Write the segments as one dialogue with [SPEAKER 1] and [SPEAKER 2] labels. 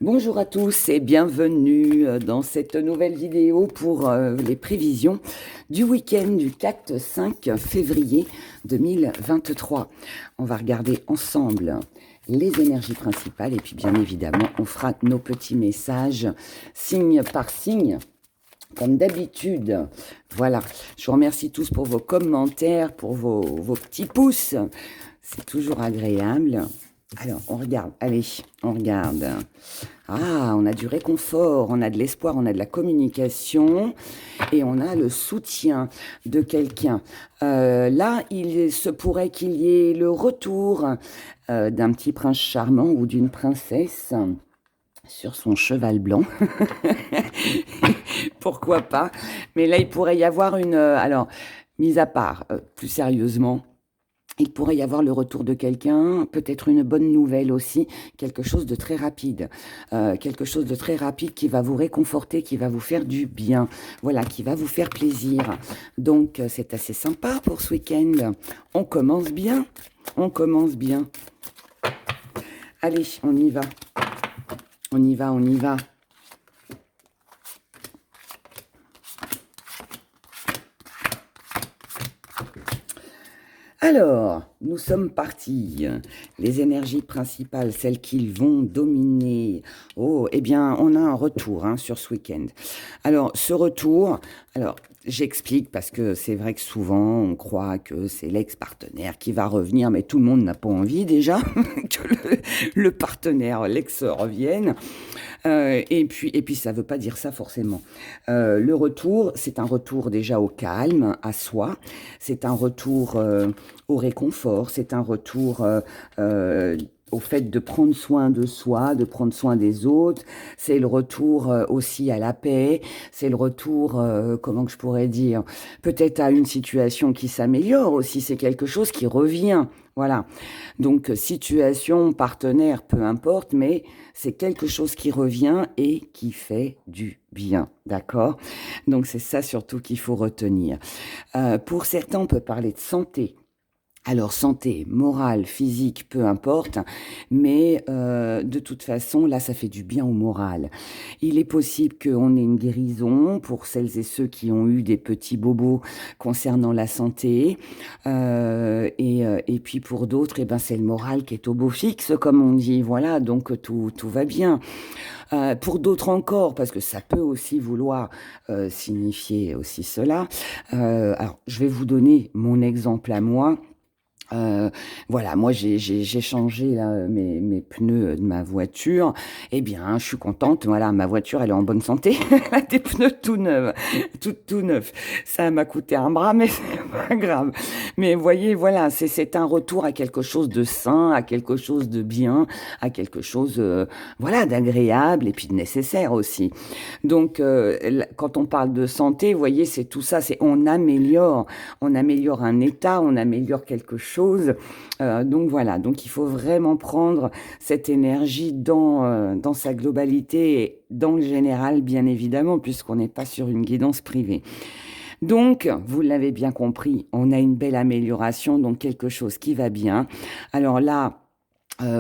[SPEAKER 1] Bonjour à tous et bienvenue dans cette nouvelle vidéo pour les prévisions du week-end du 4-5 février 2023. On va regarder ensemble les énergies principales et puis bien évidemment on fera nos petits messages signe par signe. Comme d'habitude, voilà, je vous remercie tous pour vos commentaires, pour vos petits pouces, c'est toujours agréable. Alors, on regarde, allez, on regarde. Ah, on a du réconfort, on a de l'espoir, on a de la communication et on a le soutien de quelqu'un. Là, il se pourrait qu'il y ait le retour d'un petit prince charmant ou d'une princesse sur son cheval blanc. Pourquoi pas? Mais là, il pourrait y avoir une... alors, mis à part, plus sérieusement, il pourrait y avoir le retour de quelqu'un, peut-être une bonne nouvelle aussi, quelque chose de très rapide. Quelque chose de très rapide qui va vous réconforter, qui va vous faire du bien, voilà, qui va vous faire plaisir. Donc, c'est assez sympa pour ce week-end. On commence bien, on commence bien. Allez, on y va. On y va, on y va. Alors, nous sommes partis. Les énergies principales, celles qui vont dominer. Oh, eh bien, on a un retour sur ce week-end. Alors, ce retour, alors, j'explique parce que c'est vrai que souvent, on croit que c'est l'ex-partenaire qui va revenir, mais tout le monde n'a pas envie déjà que le partenaire, l'ex, revienne. Et puis, ça ne veut pas dire ça forcément. Le retour, c'est un retour déjà au calme, à soi. C'est un retour au réconfort. C'est un retour au fait de prendre soin de soi, de prendre soin des autres. C'est le retour aussi à la paix. C'est le retour, comment que je pourrais dire, peut-être à une situation qui s'améliore aussi. C'est quelque chose qui revient. Voilà. Donc, situation, partenaire, peu importe, mais c'est quelque chose qui revient et qui fait du bien. D'accord? Donc, c'est ça surtout qu'il faut retenir. Pour certains, on peut parler de santé. Alors, santé, morale, physique, peu importe, mais de toute façon, là, ça fait du bien au moral. Il est possible qu'on ait une guérison pour celles et ceux qui ont eu des petits bobos concernant la santé, et puis pour d'autres, eh ben, c'est le moral qui est au beau fixe, comme on dit, voilà, donc tout va bien. Pour d'autres encore, parce que ça peut aussi vouloir signifier aussi cela, alors, je vais vous donner mon exemple à moi. Voilà, moi j'ai changé là, mes pneus de ma voiture. Eh bien, je suis contente. Voilà, ma voiture, elle est en bonne santé. Elle a des pneus tout neufs, tout neufs. Ça m'a coûté un bras, mais c'est pas grave. Mais vous voyez, voilà, c'est un retour à quelque chose de sain, à quelque chose de bien, à quelque chose, voilà, d'agréable et puis de nécessaire aussi. Donc, quand on parle de santé, vous voyez, c'est tout ça. C'est on améliore un état, on améliore quelque chose. Donc voilà, donc il faut vraiment prendre cette énergie dans sa globalité et dans le général, bien évidemment, puisqu'on n'est pas sur une guidance privée. Donc, vous l'avez bien compris, on a une belle amélioration, donc quelque chose qui va bien. Alors là,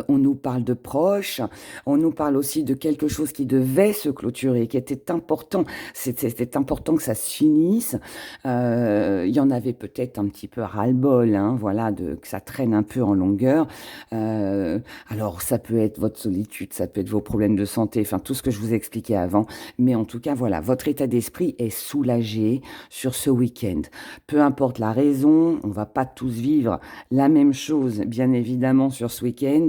[SPEAKER 1] on nous parle de proches, on nous parle aussi de quelque chose qui devait se clôturer, qui était important. C'était important que ça se finisse. Il y en avait peut-être un petit peu ras-le-bol, voilà, que ça traîne un peu en longueur. Alors, ça peut être votre solitude, ça peut être vos problèmes de santé, enfin tout ce que je vous expliquais avant. Mais en tout cas, voilà, votre état d'esprit est soulagé sur ce week-end. Peu importe la raison, on va pas tous vivre la même chose, bien évidemment, sur ce week-end.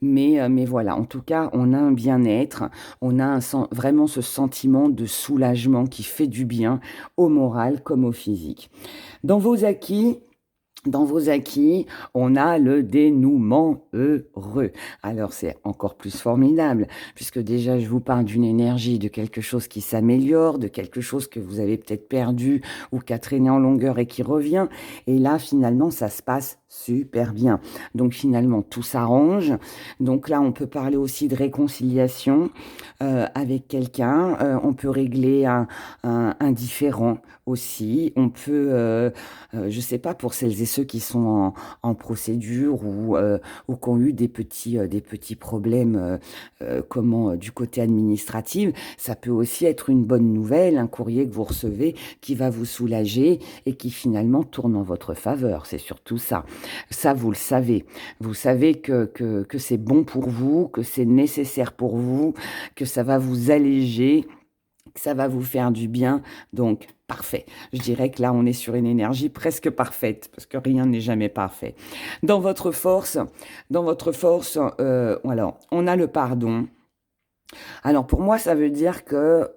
[SPEAKER 1] Mais voilà, en tout cas, on a un bien-être, on a vraiment ce sentiment de soulagement qui fait du bien au moral comme au physique. Dans vos acquis, dans vos acquis, on a le dénouement heureux. Alors c'est encore plus formidable, puisque déjà je vous parle d'une énergie, de quelque chose qui s'améliore, de quelque chose que vous avez peut-être perdu ou qui a traîné en longueur et qui revient. Et là, finalement, ça se passe super bien. Donc finalement, tout s'arrange. Donc là, on peut parler aussi de réconciliation. avec quelqu'un. On peut régler un différend aussi. On peut, je sais pas, pour celles et ceux qui sont en procédure ou qui ont eu des petits problèmes du côté administratif, ça peut aussi être une bonne nouvelle, un courrier que vous recevez qui va vous soulager et qui finalement tourne en votre faveur. C'est surtout ça. Ça, vous le savez. Vous savez que c'est bon pour vous, que c'est nécessaire pour vous, que ça va vous alléger, que ça va vous faire du bien. Donc, parfait. Je dirais que là, on est sur une énergie presque parfaite, parce que rien n'est jamais parfait. Dans votre force, alors, on a le pardon. Alors, pour moi, ça veut dire que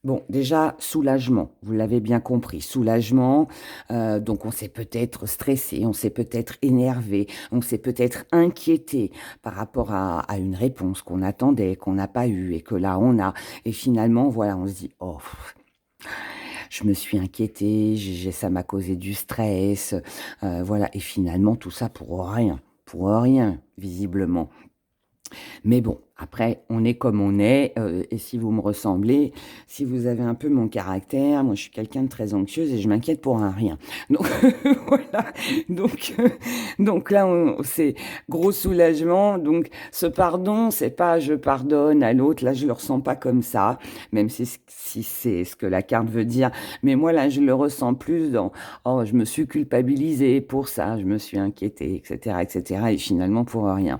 [SPEAKER 1] bon, déjà, soulagement, vous l'avez bien compris, soulagement, donc on s'est peut-être stressé, on s'est peut-être énervé, on s'est peut-être inquiété par rapport à une réponse qu'on attendait, qu'on n'a pas eue et que là on a. Et finalement, voilà, on se dit, oh, je me suis inquiétée, ça m'a causé du stress, voilà, et finalement tout ça pour rien, visiblement. Mais bon, après, on est comme on est, et si vous me ressemblez, si vous avez un peu mon caractère, moi je suis quelqu'un de très anxieuse et je m'inquiète pour un rien. Donc voilà, donc, donc là, c'est gros soulagement. Donc ce pardon, c'est pas je pardonne à l'autre, là je le ressens pas comme ça, même si c'est ce que la carte veut dire. Mais moi là, je le ressens plus dans oh, je me suis culpabilisée pour ça, je me suis inquiétée, etc., etc., et finalement pour rien.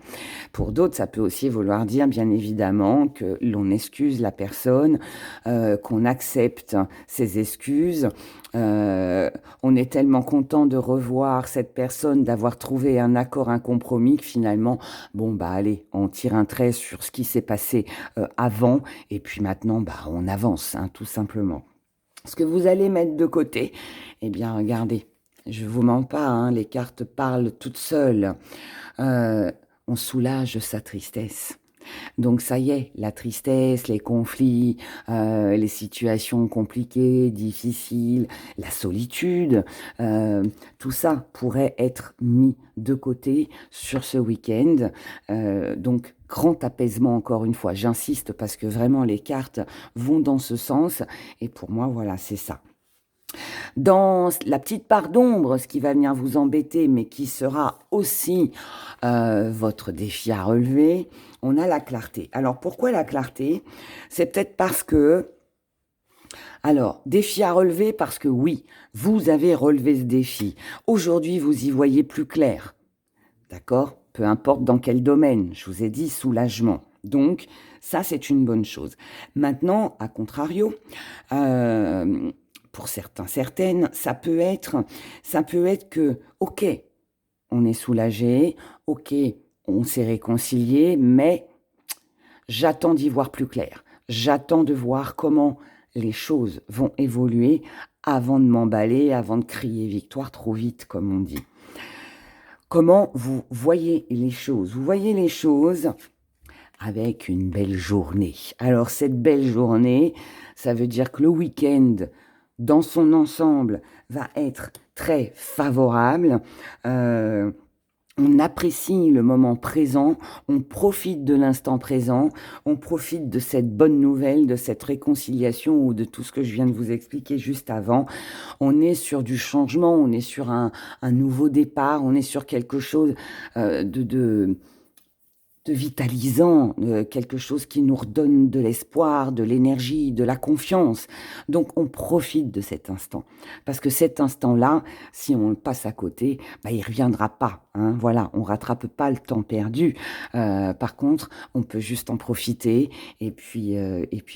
[SPEAKER 1] Pour d'autres, ça peut aussi vouloir dire, bien évidemment, que l'on excuse la personne, qu'on accepte ses excuses. On est tellement content de revoir cette personne, d'avoir trouvé un accord, un compromis, que finalement, bon, bah allez, on tire un trait sur ce qui s'est passé avant, et puis maintenant, bah, on avance, hein, tout simplement. Ce que vous allez mettre de côté, eh bien, regardez, je vous mens pas, hein, les cartes parlent toutes seules. On soulage sa tristesse. Donc ça y est, la tristesse, les conflits, les situations compliquées, difficiles, la solitude, tout ça pourrait être mis de côté sur ce week-end. Donc grand apaisement encore une fois, j'insiste parce que vraiment les cartes vont dans ce sens et pour moi voilà c'est ça. Dans la petite part d'ombre, ce qui va venir vous embêter, mais qui sera aussi votre défi à relever, on a la clarté. Alors pourquoi la clarté? C'est peut-être parce que... Alors, défi à relever parce que oui, vous avez relevé ce défi. Aujourd'hui, vous y voyez plus clair. D'accord? Peu importe dans quel domaine. Je vous ai dit soulagement. Donc, ça, c'est une bonne chose. Maintenant, à contrario, pour certains, certaines, ça peut être que, ok, on est soulagé, ok, on s'est réconcilié, mais j'attends d'y voir plus clair. J'attends de voir comment les choses vont évoluer avant de m'emballer, avant de crier victoire trop vite, comme on dit. Comment vous voyez les choses? Vous voyez les choses avec une belle journée. Alors cette belle journée, ça veut dire que le week-end, dans son ensemble, va être très favorable. On apprécie le moment présent, on profite de l'instant présent, on profite de cette bonne nouvelle, de cette réconciliation ou de tout ce que je viens de vous expliquer juste avant. On est sur du changement, on est sur un nouveau départ, on est sur quelque chose de vitalisant, quelque chose qui nous redonne de l'espoir, de l'énergie, de la confiance. Donc on profite de cet instant. Parce que cet instant-là, si on le passe à côté, bah, il ne reviendra pas. Hein, voilà, on ne rattrape pas le temps perdu. Par contre, on peut juste en profiter. Et puis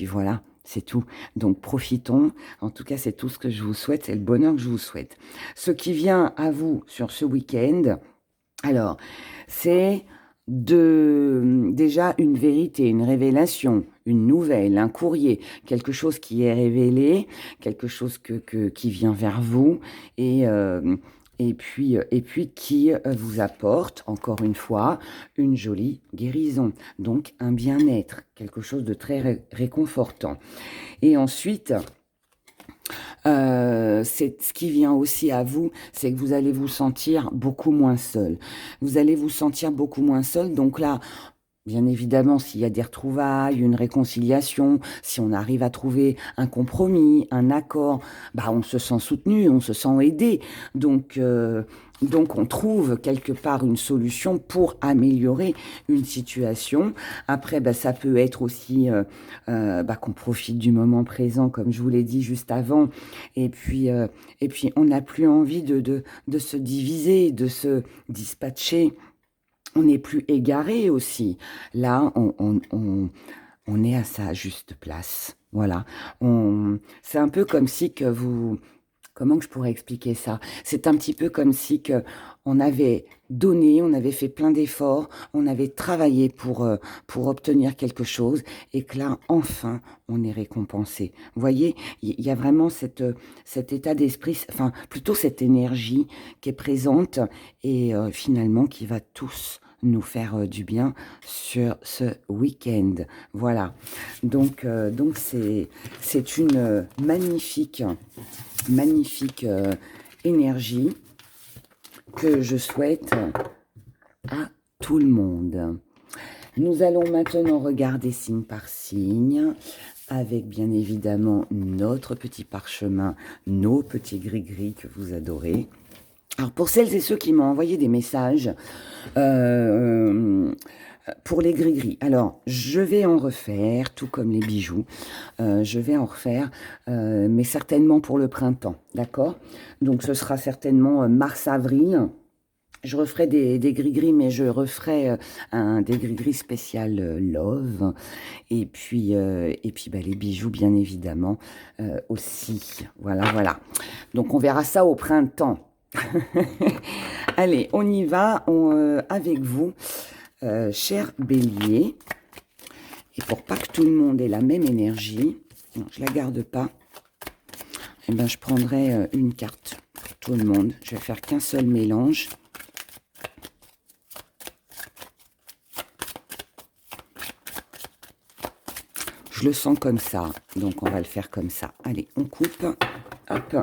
[SPEAKER 1] voilà. C'est tout. Donc profitons. En tout cas, c'est tout ce que je vous souhaite. C'est le bonheur que je vous souhaite. Ce qui vient à vous sur ce week-end, alors, c'est déjà une vérité, une révélation, une nouvelle, un courrier, quelque chose qui est révélé, quelque chose qui vient vers vous et puis qui vous apporte, encore une fois, une jolie guérison, donc un bien-être, quelque chose de très réconfortant. Et ensuite... c'est ce qui vient aussi à vous, c'est que vous allez vous sentir beaucoup moins seul. Vous allez vous sentir beaucoup moins seul. Donc là, Bien évidemment, s'il y a des retrouvailles, une réconciliation, si on arrive à trouver un compromis, un accord, bah on se sent soutenu, on se sent aidé. Donc, donc on trouve quelque part une solution pour améliorer une situation. Après, bah, ça peut être aussi bah, qu'on profite du moment présent, comme je vous l'ai dit juste avant. Et puis on n'a plus envie de se diviser, de se dispatcher. On n'est plus égaré aussi. Là, on est à sa juste place. Voilà. C'est un peu comme si que vous... Comment que je pourrais expliquer ça? C'est un petit peu comme si que on avait donné, on avait fait plein d'efforts, on avait travaillé pour obtenir quelque chose et que là, enfin, on est récompensé. Vous voyez, il y a vraiment cet état d'esprit, enfin, plutôt cette énergie qui est présente et finalement qui va tous nous faire du bien sur ce week-end. Voilà. Donc c'est une magnifique énergie que je souhaite à tout le monde. Nous allons maintenant regarder signe par signe avec bien évidemment notre petit parchemin, nos petits gris-gris que vous adorez. Alors pour celles et ceux qui m'ont envoyé des messages pour les gris-gris, alors je vais en refaire, tout comme les bijoux, je vais en refaire, mais certainement pour le printemps, d'accord? Donc ce sera certainement mars-avril. Je referai des gris-gris, mais je referai des gris-gris spécial love. Et puis bah, les bijoux, bien évidemment, aussi. Voilà, voilà. Donc on verra ça au printemps. Allez, on y va avec vous, cher Bélier. Et pour pas que tout le monde ait la même énergie, non, je la garde pas, eh ben, je prendrai une carte pour tout le monde. Je vais faire qu'un seul mélange. Je le sens comme ça, donc on va le faire comme ça. Allez, on coupe, hop,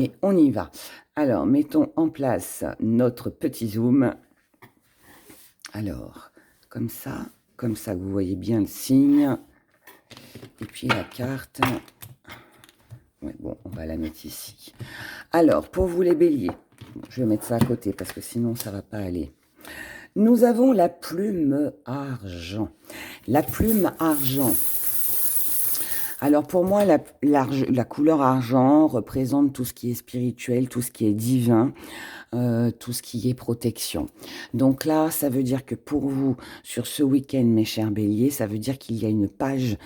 [SPEAKER 1] et on y va. Alors, mettons en place notre petit zoom. Alors, comme ça, vous voyez bien le signe. Et puis la carte. Ouais, bon, on va la mettre ici. Alors, pour vous les béliers, je vais mettre ça à côté parce que sinon ça ne va pas aller. Nous avons la plume argent. La plume argent. Alors pour moi, la couleur argent représente tout ce qui est spirituel, tout ce qui est divin, tout ce qui est protection. Donc là, ça veut dire que pour vous, sur ce week-end, mes chers béliers, ça veut dire qu'il y a une page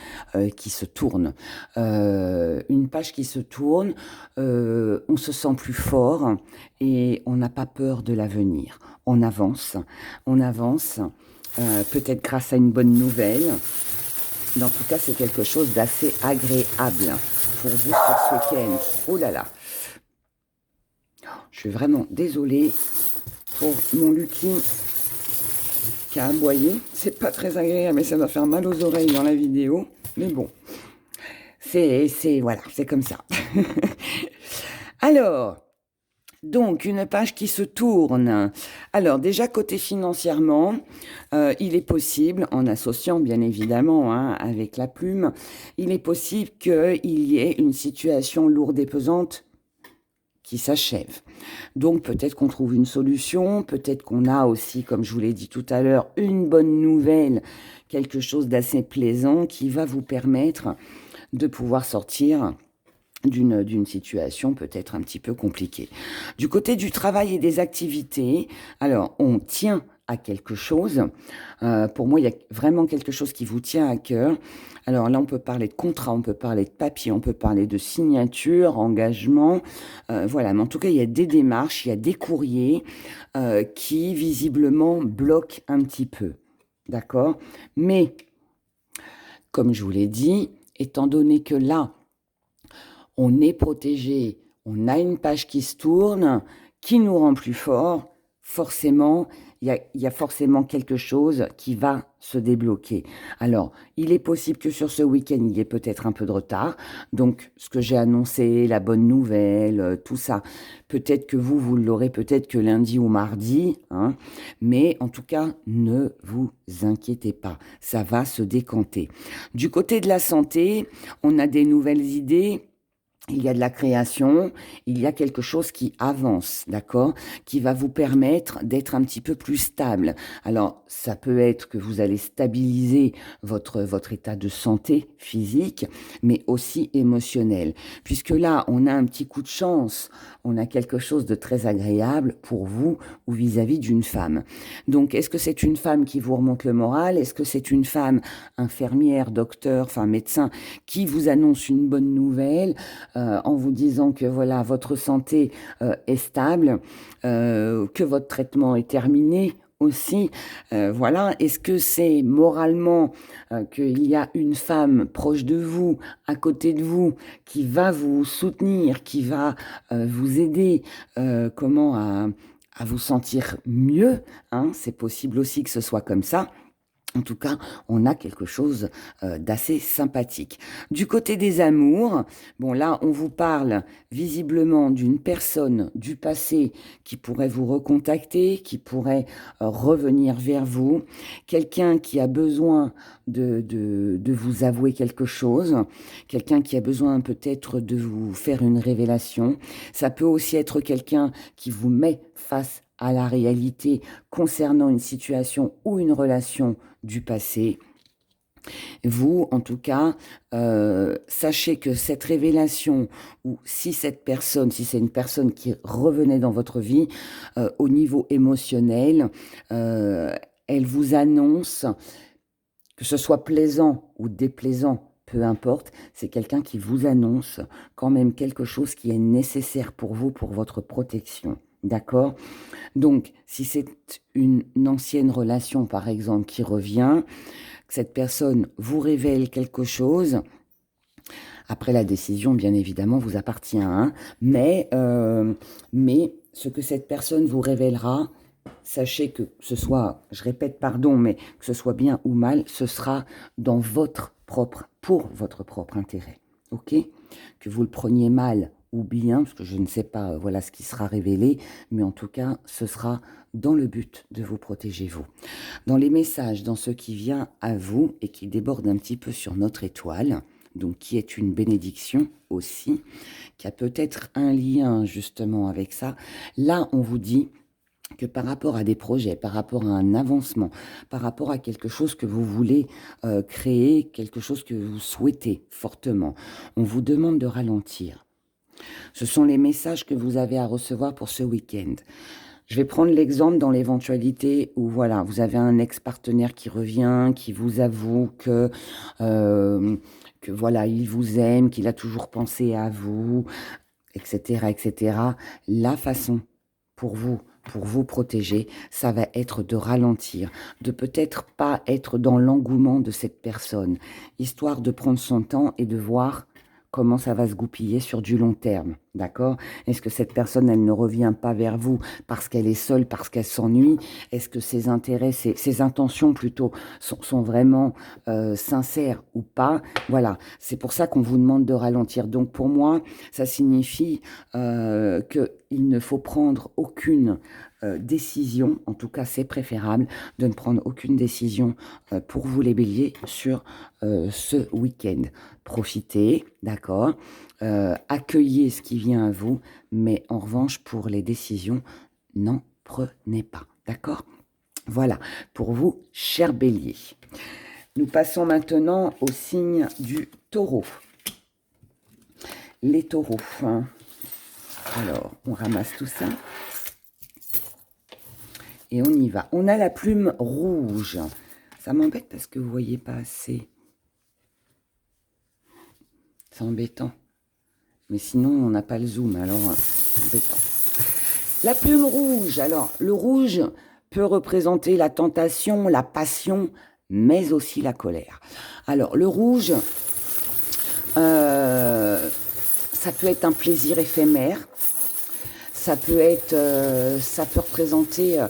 [SPEAKER 1] qui se tourne. Une page qui se tourne, on se sent plus fort et on n'a pas peur de l'avenir. On avance, peut-être grâce à une bonne nouvelle. Mais en tout cas, c'est quelque chose d'assez agréable pour vous sur ce week-end. Oh là là. Je suis vraiment désolée pour mon Lucky qui a aboyé. C'est pas très agréable, mais ça va faire mal aux oreilles dans la vidéo. Mais bon, voilà, c'est comme ça. Alors... Donc, une page qui se tourne. Alors, déjà, côté financièrement, il est possible, en associant bien évidemment avec la plume, il est possible qu'il y ait une situation lourde et pesante qui s'achève. Donc, peut-être qu'on trouve une solution, peut-être qu'on a aussi, comme je vous l'ai dit tout à l'heure, une bonne nouvelle, quelque chose d'assez plaisant qui va vous permettre de pouvoir sortir d'une situation peut-être un petit peu compliquée. Du côté du travail et des activités, alors on tient à quelque chose. Pour moi, il y a vraiment quelque chose qui vous tient à cœur. Alors là, on peut parler de contrat, on peut parler de papier, on peut parler de signature, engagement. Voilà, mais en tout cas, il y a des démarches, il y a des courriers qui visiblement bloquent un petit peu. D'accord? Mais, comme je vous l'ai dit, étant donné que là, on est protégé, on a une page qui se tourne, qui nous rend plus fort, forcément, il y a forcément quelque chose qui va se débloquer. Alors, il est possible que sur ce week-end, il y ait peut-être un peu de retard. Donc, ce que j'ai annoncé, la bonne nouvelle, tout ça, peut-être que vous l'aurez peut-être que lundi ou mardi, hein, mais en tout cas, ne vous inquiétez pas, ça va se décanter. Du côté de la santé, on a des nouvelles idées. Il y a de la création, il y a quelque chose qui avance, d'accord, qui va vous permettre d'être un petit peu plus stable. Alors, ça peut être que vous allez stabiliser votre état de santé physique, mais aussi émotionnel. Puisque là, on a un petit coup de chance, on a quelque chose de très agréable pour vous ou vis-à-vis d'une femme. Donc, est-ce que c'est une femme qui vous remonte le moral? Est-ce que c'est une femme infirmière, docteur, enfin médecin, qui vous annonce une bonne nouvelle? En vous disant que voilà, votre santé est stable, que votre traitement est terminé aussi. Voilà, est-ce que c'est moralement qu'il y a une femme proche de vous, à côté de vous, qui va vous soutenir, qui va vous aider comment à vous sentir mieux, hein, c'est possible aussi que ce soit comme ça. En tout cas, on a quelque chose d'assez sympathique. Du côté des amours, bon là, on vous parle visiblement d'une personne du passé qui pourrait vous recontacter, qui pourrait revenir vers vous, quelqu'un qui a besoin de vous avouer quelque chose, quelqu'un qui a besoin peut-être de vous faire une révélation. Ça peut aussi être quelqu'un qui vous met face à la réalité concernant une situation ou une relation du passé. Vous, en tout cas, sachez que cette révélation, ou si cette personne, si c'est une personne qui revenait dans votre vie, au niveau émotionnel, elle vous annonce, que ce soit plaisant ou déplaisant, peu importe, c'est quelqu'un qui vous annonce quand même quelque chose qui est nécessaire pour vous, pour votre protection. D'accord? Donc, si c'est une ancienne relation, par exemple, qui revient, que cette personne vous révèle quelque chose, après la décision, bien évidemment, vous appartient, hein, mais ce que cette personne vous révélera, sachez que ce soit, je répète, pardon, mais que ce soit bien ou mal, ce sera pour votre propre intérêt, ok? Que vous le preniez mal ou bien, parce que je ne sais pas, voilà ce qui sera révélé, mais en tout cas, ce sera dans le but de vous protéger, vous. Dans les messages, dans ce qui vient à vous et qui déborde un petit peu sur notre étoile, donc qui est une bénédiction aussi, qui a peut-être un lien justement avec ça, là, on vous dit que par rapport à des projets, par rapport à un avancement, par rapport à quelque chose que vous voulez créer, quelque chose que vous souhaitez fortement, on vous demande de ralentir. Ce sont les messages que vous avez à recevoir pour ce week-end. Je vais prendre l'exemple dans l'éventualité où voilà, vous avez un ex-partenaire qui revient, qui vous avoue que voilà, il vous aime, qu'il a toujours pensé à vous, etc., etc. La façon pour vous protéger, ça va être de ralentir, de peut-être pas être dans l'engouement de cette personne, histoire de prendre son temps et de voir comment ça va se goupiller sur du long terme, d'accord? Est-ce que cette personne, elle ne revient pas vers vous parce qu'elle est seule, parce qu'elle s'ennuie? Est-ce que ses intérêts, ses intentions plutôt, sont vraiment sincères ou pas? Voilà, c'est pour ça qu'on vous demande de ralentir. Donc pour moi, ça signifie qu'il ne faut prendre aucune décision, en tout cas c'est préférable de ne prendre aucune décision pour vous les béliers sur ce week-end. Profitez, d'accord, accueillez ce qui vient à vous, mais en revanche pour les décisions, n'en prenez pas, d'accord? Voilà, pour vous, chers béliers. Nous passons maintenant au signe du taureau. Les taureaux, hein. Alors, on ramasse tout ça. Et on y va. On a la plume rouge. Ça m'embête parce que vous ne voyez pas assez. C'est embêtant. Mais sinon, on n'a pas le zoom, alors embêtant. La plume rouge. Alors, le rouge peut représenter la tentation, la passion, mais aussi la colère. Alors, le rouge, ça peut être un plaisir éphémère. Ça peut représenter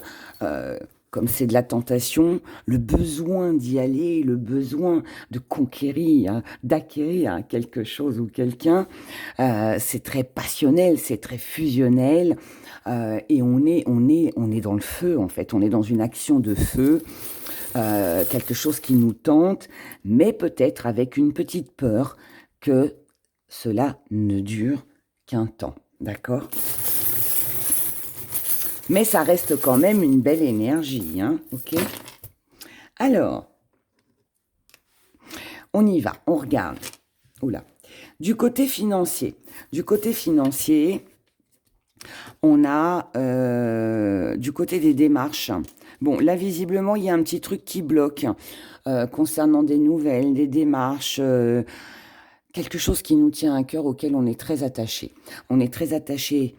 [SPEAKER 1] comme c'est de la tentation, le besoin d'y aller, le besoin de conquérir, d'acquérir quelque chose ou quelqu'un, c'est très passionnel, c'est très fusionnel, et on est dans le feu en fait, on est dans une action de feu, quelque chose qui nous tente, mais peut-être avec une petite peur que cela ne dure qu'un temps, d'accord ? Mais ça reste quand même une belle énergie, hein, ok ? Alors, on y va, on regarde. Oula. Du côté financier, on a du côté des démarches. Bon, là, visiblement, il y a un petit truc qui bloque concernant des nouvelles, des démarches, quelque chose qui nous tient à cœur, auquel on est très attaché. On est très attaché,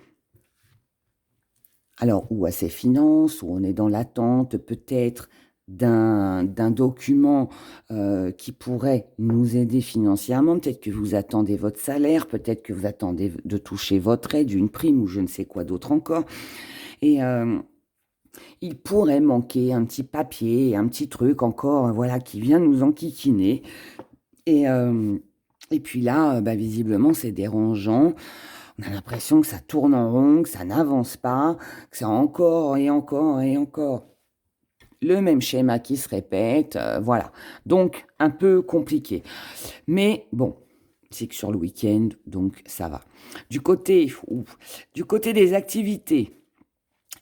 [SPEAKER 1] alors, ou à ses finances, ou on est dans l'attente peut-être d'un document qui pourrait nous aider financièrement. Peut-être que vous attendez votre salaire, peut-être que vous attendez de toucher votre aide, une prime ou je ne sais quoi d'autre encore. Et il pourrait manquer un petit papier, un petit truc encore, voilà, qui vient nous enquiquiner. Et puis là, visiblement, c'est dérangeant. On a l'impression que ça tourne en rond, que ça n'avance pas, que c'est encore et encore et encore le même schéma qui se répète, voilà. Donc, un peu compliqué. Mais bon, c'est que sur le week-end, donc ça va. Du côté des activités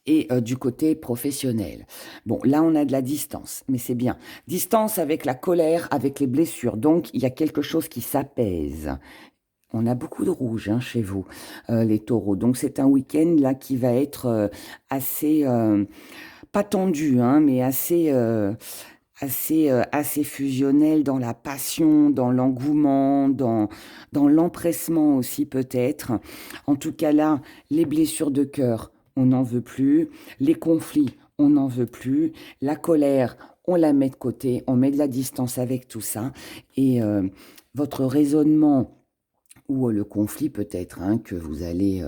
[SPEAKER 1] et du côté professionnel. Bon, là, on a de la distance, mais c'est bien. Distance avec la colère, avec les blessures. Donc, il y a quelque chose qui s'apaise. On a beaucoup de rouge chez vous, les taureaux. Donc, c'est un week-end là qui va être assez... pas tendu, mais assez fusionnel dans la passion, dans l'engouement, dans l'empressement aussi peut-être. En tout cas là, les blessures de cœur, on n'en veut plus. Les conflits, on n'en veut plus. La colère, on la met de côté, on met de la distance avec tout ça. Et votre raisonnement ou le conflit peut-être que vous allez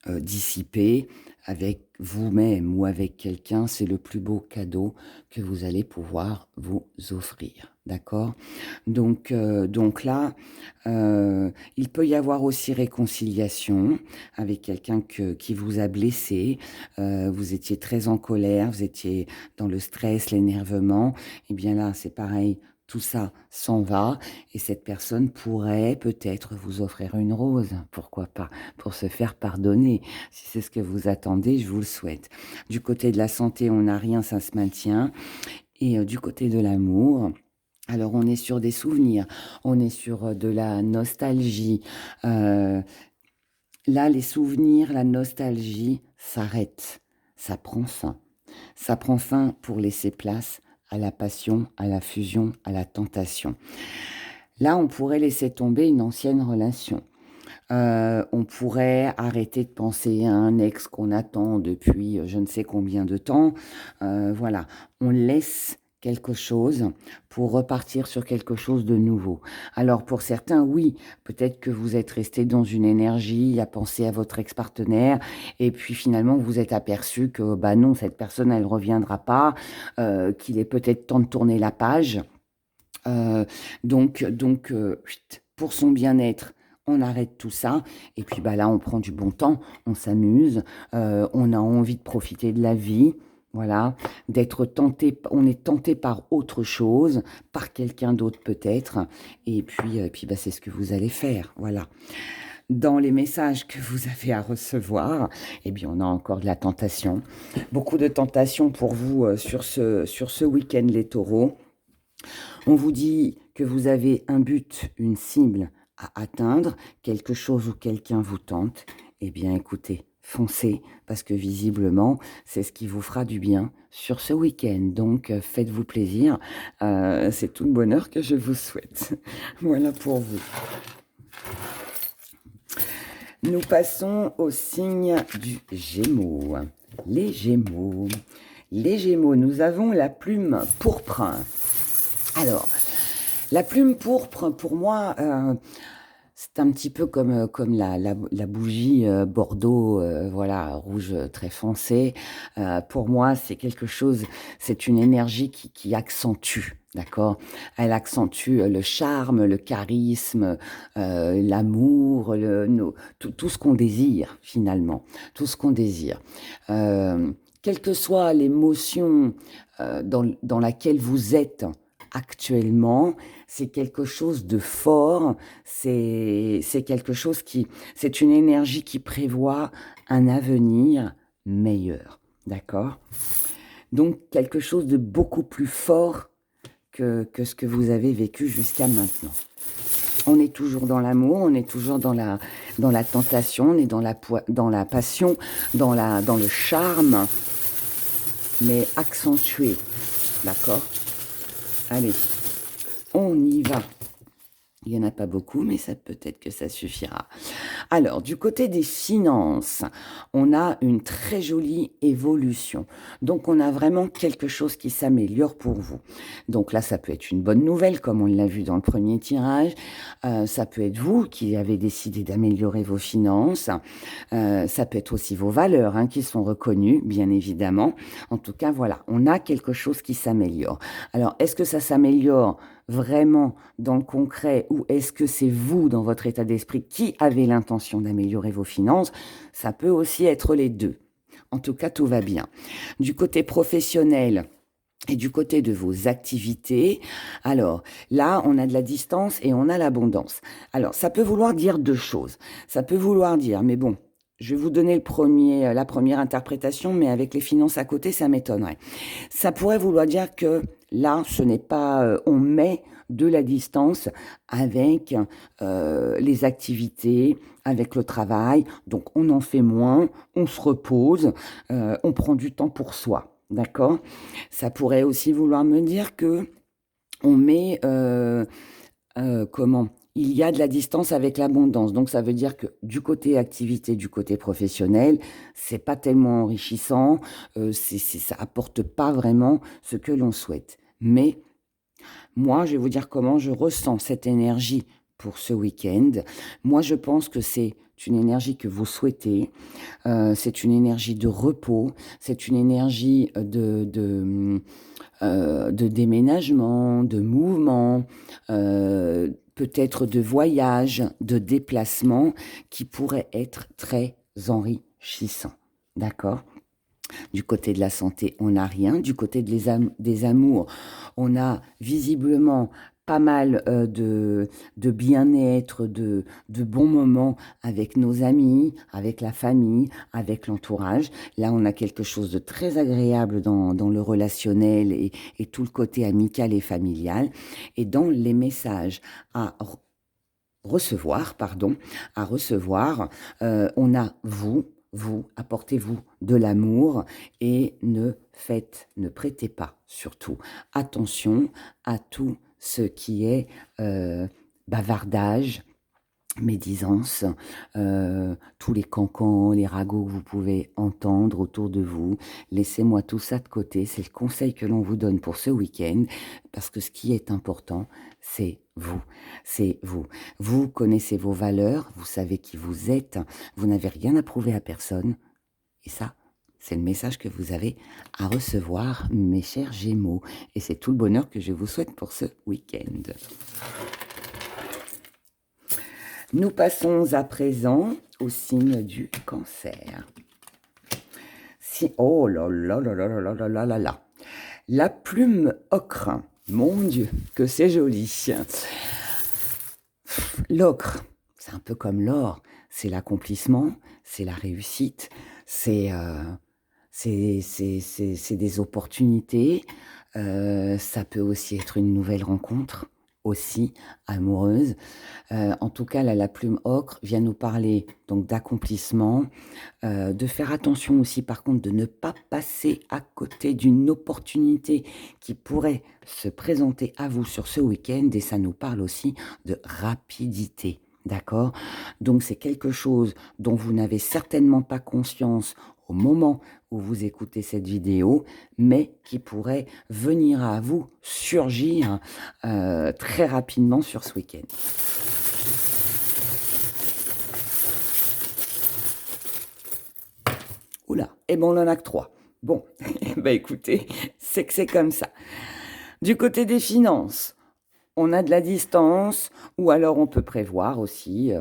[SPEAKER 1] dissiper avec vous-même ou avec quelqu'un, c'est le plus beau cadeau que vous allez pouvoir vous offrir. D'accord ? Donc là, il peut y avoir aussi réconciliation avec quelqu'un qui vous a blessé. Vous étiez très en colère, vous étiez dans le stress, l'énervement. Et bien là, c'est pareil. Tout ça s'en va et cette personne pourrait peut-être vous offrir une rose, pourquoi pas, pour se faire pardonner. Si c'est ce que vous attendez, je vous le souhaite. Du côté de la santé, on n'a rien, ça se maintient. Et du côté de l'amour, alors on est sur des souvenirs, on est sur de la nostalgie. Là, les souvenirs, la nostalgie s'arrêtent, ça prend fin. Ça prend fin pour laisser place à la passion, à la fusion, à la tentation. Là, on pourrait laisser tomber une ancienne relation. On pourrait arrêter de penser à un ex qu'on attend depuis je ne sais combien de temps. Voilà, on laisse quelque chose pour repartir sur quelque chose de nouveau. Alors pour certains, oui, peut-être que vous êtes resté dans une énergie à penser à votre ex-partenaire et puis finalement vous êtes aperçu que non, cette personne elle reviendra pas, qu'il est peut-être temps de tourner la page. Donc, pour son bien-être, on arrête tout ça, et puis là, on prend du bon temps, on s'amuse, on a envie de profiter de la vie, voilà, d'être tenté, on est tenté par autre chose, par quelqu'un d'autre peut-être, et puis c'est ce que vous allez faire, voilà. Dans les messages que vous avez à recevoir, eh bien, on a encore de la tentation, beaucoup de tentation pour vous sur ce week-end, les taureaux. On vous dit que vous avez un but, une cible à atteindre, quelque chose ou quelqu'un vous tente. Eh bien, écoutez, foncez, parce que visiblement, c'est ce qui vous fera du bien sur ce week-end. Donc, faites-vous plaisir. C'est tout le bonheur que je vous souhaite. Voilà pour vous. Nous passons au signe du Gémeaux. Les Gémeaux. Les Gémeaux, nous avons la plume pourpre. Alors, la plume pourpre, pour moi, c'est un petit peu comme la bougie Bordeaux, voilà, rouge très foncé. Pour moi, c'est quelque chose, c'est une énergie qui accentue, d'accord? Elle accentue le charme, le charisme, l'amour, tout ce qu'on désire finalement, tout ce qu'on désire. Quelle que soit l'émotion dans laquelle vous êtes actuellement, c'est quelque chose de fort, c'est quelque chose c'est une énergie qui prévoit un avenir meilleur, d'accord? Donc quelque chose de beaucoup plus fort que ce que vous avez vécu jusqu'à maintenant. On est toujours dans l'amour, on est toujours dans la tentation, on est dans la passion, dans le charme, mais accentué, d'accord? Allez, on y va. Il n'y en a pas beaucoup, mais ça peut-être que ça suffira. Alors, du côté des finances, on a une très jolie évolution. Donc, on a vraiment quelque chose qui s'améliore pour vous. Donc là, ça peut être une bonne nouvelle, comme on l'a vu dans le premier tirage. Ça peut être vous qui avez décidé d'améliorer vos finances. Ça peut être aussi vos valeurs qui sont reconnues, bien évidemment. En tout cas, voilà, on a quelque chose qui s'améliore. Alors, est-ce que ça s'améliore vraiment dans le concret ou est-ce que c'est vous, dans votre état d'esprit, qui avez l'intention d'améliorer vos finances? Ça peut aussi être les deux. En tout cas, tout va bien. Du côté professionnel et du côté de vos activités, alors là, on a de la distance et on a l'abondance. Alors, ça peut vouloir dire deux choses. Ça peut vouloir dire, mais bon, je vais vous donner la première interprétation, mais avec les finances à côté, ça m'étonnerait. Ça pourrait vouloir dire que là, ce n'est pas, on met de la distance avec les activités, avec le travail. Donc, on en fait moins, on se repose, on prend du temps pour soi. D'accord? Ça pourrait aussi vouloir me dire que on met, comment? Il y a de la distance avec l'abondance. Donc, ça veut dire que du côté activité, du côté professionnel, c'est pas tellement enrichissant, ça apporte pas vraiment ce que l'on souhaite. Mais moi, je vais vous dire comment je ressens cette énergie pour ce week-end. Moi, je pense que c'est une énergie que vous souhaitez. C'est une énergie de repos. C'est une énergie de déménagement, de mouvement, peut-être de voyage, de déplacement qui pourrait être très enrichissant. D'accord? Du côté de la santé, on n'a rien. Du côté des amours, on a visiblement pas mal de bien-être, de bons moments avec nos amis, avec la famille, avec l'entourage. Là, on a quelque chose de très agréable dans le relationnel et tout le côté amical et familial. Et dans les messages à recevoir, on a vous, apportez-vous de l'amour et ne prêtez pas, surtout, attention à tout ce qui est bavardage, médisance, tous les cancans, les ragots que vous pouvez entendre autour de vous. Laissez-moi tout ça de côté. C'est le conseil que l'on vous donne pour ce week-end, parce que ce qui est important, c'est vous. C'est vous. Vous connaissez vos valeurs, vous savez qui vous êtes, vous n'avez rien à prouver à personne. Et ça, c'est le message que vous avez à recevoir, mes chers Gémeaux. Et c'est tout le bonheur que je vous souhaite pour ce week-end. Nous passons à présent au signe du Cancer. Oh là là là là là là là là là. La plume ocre. Mon Dieu, que c'est joli. L'ocre, c'est un peu comme l'or. C'est l'accomplissement, c'est la réussite, c'est des opportunités. Ça peut aussi être une nouvelle rencontre, aussi amoureuse. En tout cas, là, la plume ocre vient nous parler donc d'accomplissement, de faire attention aussi, par contre, de ne pas passer à côté d'une opportunité qui pourrait se présenter à vous sur ce week-end. Et ça nous parle aussi de rapidité. D'accord? Donc, c'est quelque chose dont vous n'avez certainement pas conscience au moment où vous écoutez cette vidéo, mais qui pourrait venir à vous, surgir très rapidement sur ce week-end. Oula, eh ben on en a que 3. Bon, eh ben écoutez, c'est que c'est comme ça. Du côté des finances, on a de la distance, ou alors on peut prévoir aussi,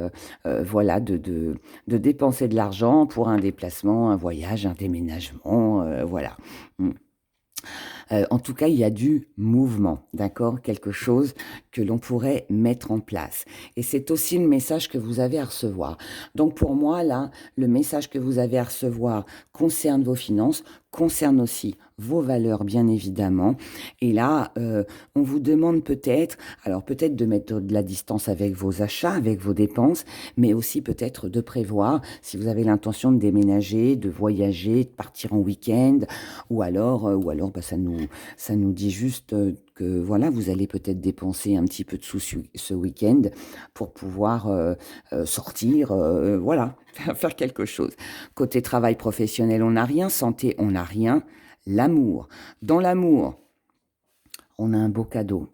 [SPEAKER 1] voilà, de dépenser de l'argent pour un déplacement, un voyage, un déménagement, voilà. Mm. En tout cas, il y a du mouvement, d'accord? Quelque chose que l'on pourrait mettre en place. Et c'est aussi le message que vous avez à recevoir. Donc pour moi, là, le message que vous avez à recevoir concerne vos finances, concerne aussi vos valeurs, bien évidemment. Et là, on vous demande peut-être, alors peut-être de mettre de la distance avec vos achats, avec vos dépenses, mais aussi peut-être de prévoir, si vous avez l'intention de déménager, de voyager, de partir en week-end, ou alors bah, ça nous dit juste que voilà, vous allez peut-être dépenser un petit peu de sous ce week-end pour pouvoir sortir, voilà, faire quelque chose. Côté travail professionnel, on n'a rien. Santé, on n'a rien. L'amour. Dans l'amour, on a un beau cadeau.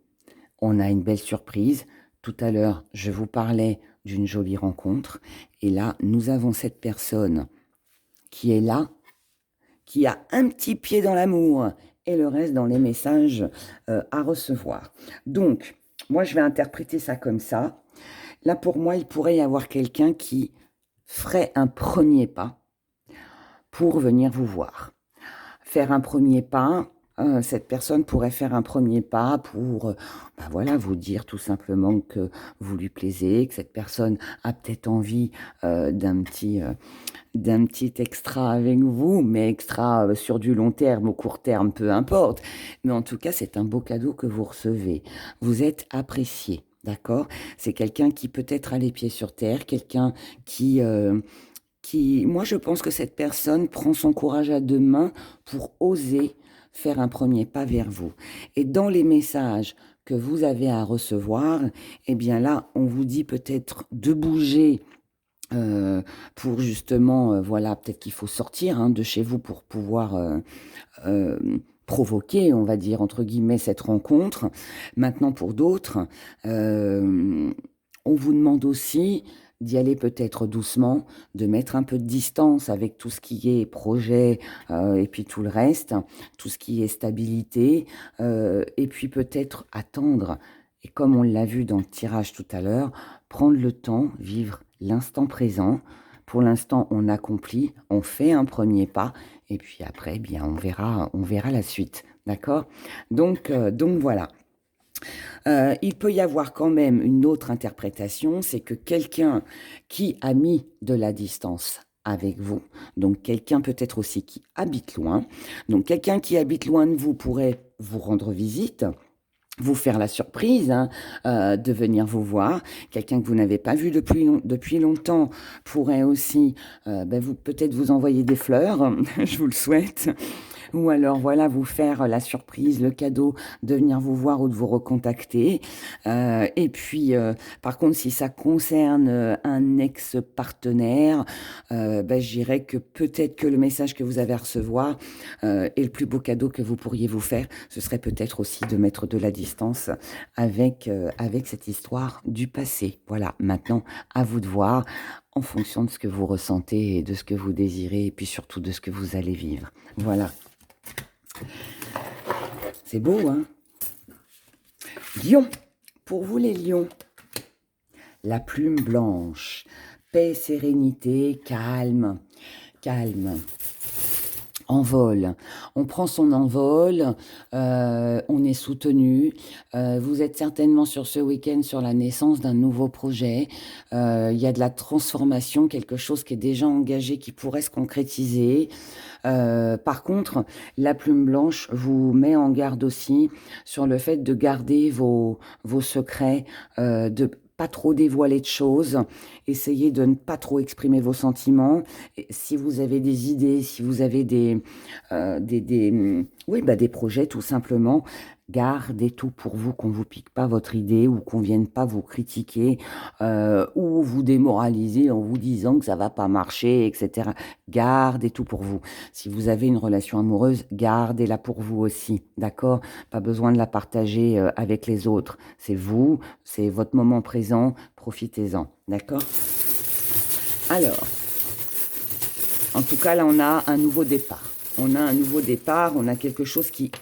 [SPEAKER 1] On a une belle surprise. Tout à l'heure, je vous parlais d'une jolie rencontre. Et là, nous avons cette personne qui est là, qui a un petit pied dans l'amour et le reste dans les messages à recevoir. Donc, moi, je vais interpréter ça comme ça. Là, pour moi, il pourrait y avoir quelqu'un qui ferait un premier pas pour venir vous voir. Faire un premier pas, cette personne pourrait faire un premier pas pour ben voilà, vous dire tout simplement que vous lui plaisez, que cette personne a peut-être envie d'un petit extra avec vous, mais extra sur du long terme, au court terme, peu importe. Mais en tout cas, c'est un beau cadeau que vous recevez. Vous êtes apprécié, d'accord? C'est quelqu'un qui peut-être a les pieds sur terre, quelqu'un moi je pense que cette personne prend son courage à deux mains pour oser faire un premier pas vers vous. Et dans les messages que vous avez à recevoir, eh bien là, on vous dit peut-être de bouger pour justement, voilà, peut-être qu'il faut sortir de chez vous pour pouvoir euh, provoquer, on va dire, entre guillemets, cette rencontre. Maintenant, pour d'autres, on vous demande aussi d'y aller peut-être doucement, de mettre un peu de distance avec tout ce qui est projet et puis tout le reste, tout ce qui est stabilité, et puis peut-être attendre. Et comme on l'a vu dans le tirage tout à l'heure, prendre le temps, vivre l'instant présent. Pour l'instant, on accomplit, on fait un premier pas, et puis après, bien, on verra la suite, d'accord? Donc voilà. Il peut y avoir quand même une autre interprétation, c'est que quelqu'un qui a mis de la distance avec vous, donc quelqu'un peut-être aussi qui habite loin, donc quelqu'un qui habite loin de vous pourrait vous rendre visite, vous faire la surprise de venir vous voir. Quelqu'un que vous n'avez pas vu depuis longtemps pourrait aussi peut-être vous envoyer des fleurs, je vous le souhaite. Ou alors, voilà, vous faire la surprise, le cadeau de venir vous voir ou de vous recontacter. Et puis, par contre, si ça concerne un ex-partenaire, je dirais que peut-être que le message que vous avez à recevoir et le plus beau cadeau que vous pourriez vous faire, ce serait peut-être aussi de mettre de la distance avec cette histoire du passé. Voilà, maintenant, à vous de voir en fonction de ce que vous ressentez et de ce que vous désirez et puis surtout de ce que vous allez vivre. Voilà. C'est beau, hein? Lion. Pour vous, les lions, la plume blanche, paix, sérénité, calme, calme. Envol. On prend son envol, on est soutenu. Vous êtes certainement sur ce week-end sur la naissance d'un nouveau projet. Il y a de la transformation, quelque chose qui est déjà engagé, qui pourrait se concrétiser. Par contre, la plume blanche vous met en garde aussi sur le fait de garder vos secrets, de pas trop dévoiler de choses, essayez de ne pas trop exprimer vos sentiments. Et si vous avez des idées, si vous avez des projets tout simplement, gardez tout pour vous, qu'on vous pique pas votre idée ou qu'on vienne pas vous critiquer ou vous démoraliser en vous disant que ça va pas marcher, etc. Gardez tout pour vous. Si vous avez une relation amoureuse, gardez-la pour vous aussi, d'accord? Pas besoin de la partager avec les autres. C'est vous, c'est votre moment présent, profitez-en, d'accord? Alors, En tout cas, là, on a un nouveau départ. On a un nouveau départ, on a quelque chose qui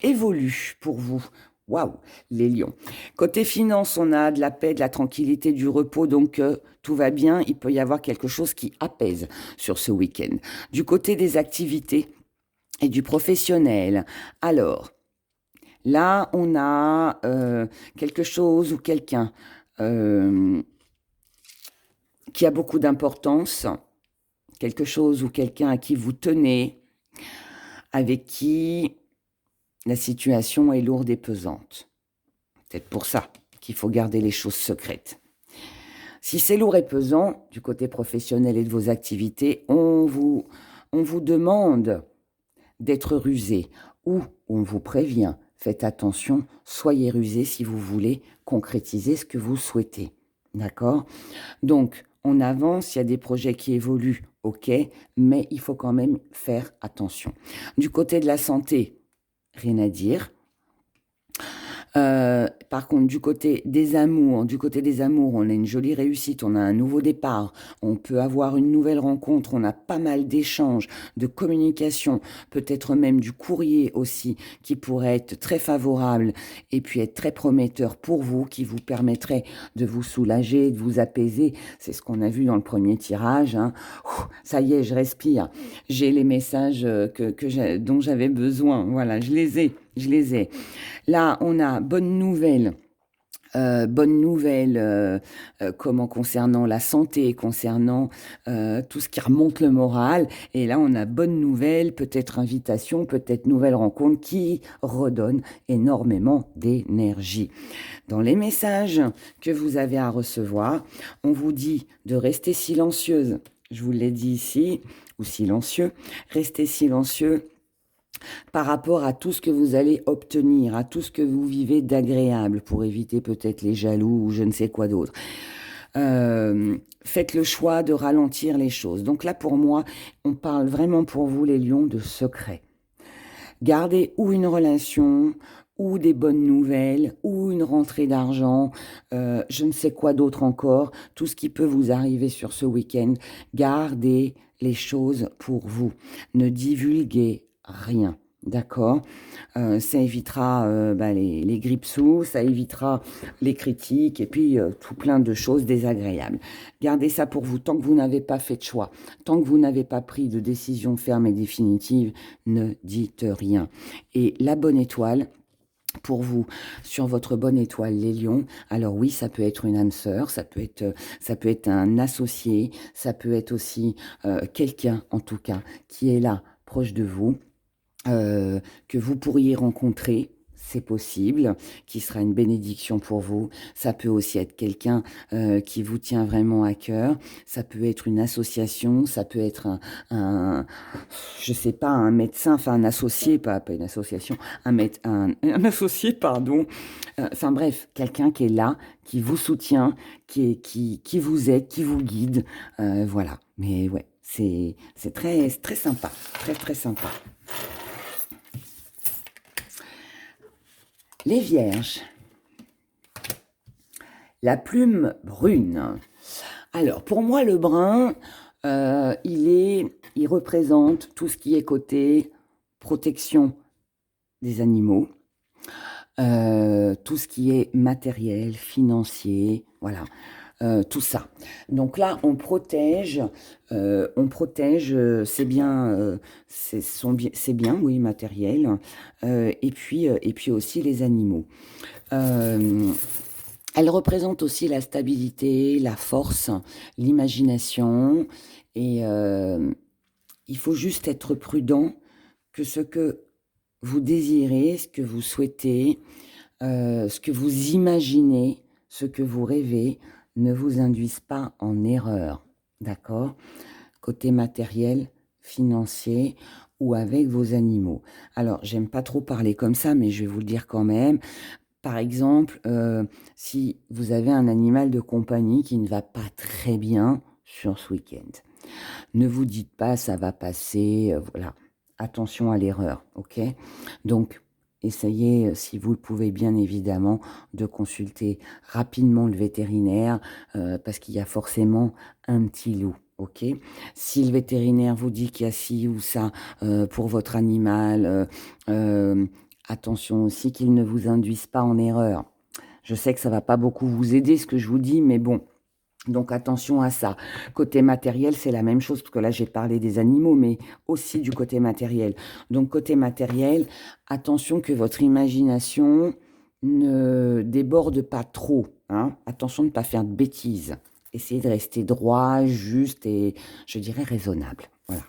[SPEAKER 1] évolue pour vous. Waouh, les lions. Côté finance, on a de la paix, de la tranquillité, du repos, donc tout va bien. Il peut y avoir quelque chose qui apaise sur ce week-end. Du côté des activités et du professionnel, alors, là, on a quelque chose ou quelqu'un qui a beaucoup d'importance, quelque chose ou quelqu'un à qui vous tenez, avec qui la situation est lourde et pesante. Peut-être pour ça qu'il faut garder les choses secrètes. Si c'est lourd et pesant, du côté professionnel et de vos activités, on vous demande d'être rusé ou on vous prévient. Faites attention, soyez rusé si vous voulez concrétiser ce que vous souhaitez. D'accord ? Donc, on avance, il y a des projets qui évoluent, ok, mais il faut quand même faire attention. Du côté de la santé, rien à dire. Par contre, du côté des amours, on a une jolie réussite, on a un nouveau départ, on peut avoir une nouvelle rencontre, on a pas mal d'échanges, de communication, peut-être même du courrier aussi, qui pourrait être très favorable et puis être très prometteur pour vous, qui vous permettrait de vous soulager, de vous apaiser. C'est ce qu'on a vu dans le premier tirage. Hein. Ça y est, je respire. J'ai les messages dont j'avais besoin. Voilà, je les ai. Là, on a bonne nouvelle. Comment concernant la santé, concernant tout ce qui remonte le moral. Et là, on a bonne nouvelle, peut-être invitation, peut-être nouvelle rencontre qui redonne énormément d'énergie. Dans les messages que vous avez à recevoir, on vous dit de rester silencieuse. Je vous l'ai dit ici, ou silencieux. Restez silencieux par rapport à tout ce que vous allez obtenir, à tout ce que vous vivez d'agréable, pour éviter peut-être les jaloux ou je ne sais quoi d'autre. Faites le choix de ralentir les choses. Donc là, pour moi, on parle vraiment pour vous, les lions, de secret. Gardez ou une relation, ou des bonnes nouvelles, ou une rentrée d'argent, je ne sais quoi d'autre encore, tout ce qui peut vous arriver sur ce week-end. Gardez les choses pour vous. Ne divulguez rien. D'accord, ça évitera les grippe-sous, ça évitera les critiques et puis tout plein de choses désagréables. Gardez ça pour vous. Tant que vous n'avez pas fait de choix, tant que vous n'avez pas pris de décision ferme et définitive, ne dites rien. Et la bonne étoile, pour vous, sur votre bonne étoile, les lions, alors oui, ça peut être une âme sœur, ça peut être un associé, ça peut être aussi quelqu'un, en tout cas, qui est là, proche de vous, que vous pourriez rencontrer, c'est possible, qui sera une bénédiction pour vous. Ça peut aussi être quelqu'un qui vous tient vraiment à cœur. Ça peut être une association, ça peut être je sais pas, un médecin, enfin un associé, pas une association, un associé, pardon. Enfin bref, quelqu'un qui est là, qui vous soutient, qui vous aide, qui vous guide. Voilà. Mais ouais, c'est très, très sympa, très, très sympa. Les vierges, la plume brune. Alors, pour moi, le brun, il représente tout ce qui est côté protection des animaux, tout ce qui est matériel, financier, voilà. Tout ça. Donc là, on protège c'est bien, c'est bien, oui, matériel, et puis aussi les animaux. Elle représente aussi la stabilité, la force, l'imagination, et il faut juste être prudent que ce que vous désirez, ce que vous souhaitez, ce que vous imaginez, ce que vous rêvez, ne vous induisent pas en erreur, d'accord ? Côté matériel, financier ou avec vos animaux. Alors, j'aime pas trop parler comme ça, mais je vais vous le dire quand même. Par exemple, si vous avez un animal de compagnie qui ne va pas très bien sur ce week-end, ne vous dites pas ça va passer, voilà. Attention à l'erreur, ok ? Donc, essayez, si vous le pouvez bien évidemment, de consulter rapidement le vétérinaire parce qu'il y a forcément un petit loup. ok? Si le vétérinaire vous dit qu'il y a ci ou ça pour votre animal, attention aussi qu'il ne vous induise pas en erreur. Je sais que ça va pas beaucoup vous aider ce que je vous dis, mais bon. Donc attention à ça. Côté matériel, c'est la même chose, parce que là j'ai parlé des animaux, mais aussi du côté matériel. Donc côté matériel, attention que votre imagination ne déborde pas trop, hein. Attention de ne pas faire de bêtises. Essayez de rester droit, juste et, je dirais, raisonnable. Voilà.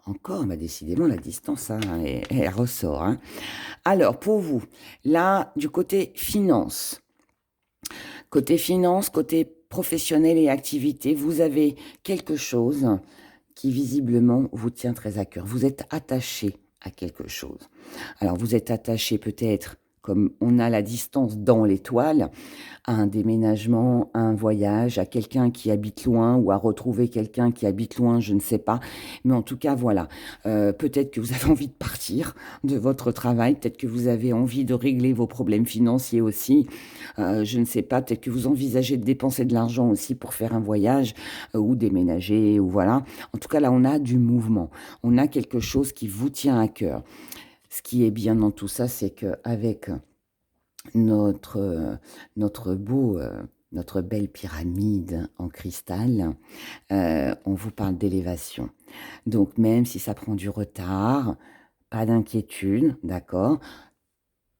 [SPEAKER 1] Encore, bah décidément, la distance, hein, elle ressort, hein. Alors, pour vous, là, du côté finance, côté professionnel et activité, vous avez quelque chose qui visiblement vous tient très à cœur. Vous êtes attaché à quelque chose. Alors, vous êtes attaché peut-être, comme on a la distance dans l'étoile, à un déménagement, à un voyage, à quelqu'un qui habite loin ou à retrouver quelqu'un qui habite loin, je ne sais pas. Mais en tout cas, voilà. Peut-être que vous avez envie de partir de votre travail, peut-être que vous avez envie de régler vos problèmes financiers aussi. Je ne sais pas, peut-être que vous envisagez de dépenser de l'argent aussi pour faire un voyage ou déménager, ou voilà. En tout cas, là, on a du mouvement. On a quelque chose qui vous tient à cœur. Ce qui est bien dans tout ça, c'est qu'avec notre belle pyramide en cristal, on vous parle d'élévation. Donc même si ça prend du retard, pas d'inquiétude, d'accord?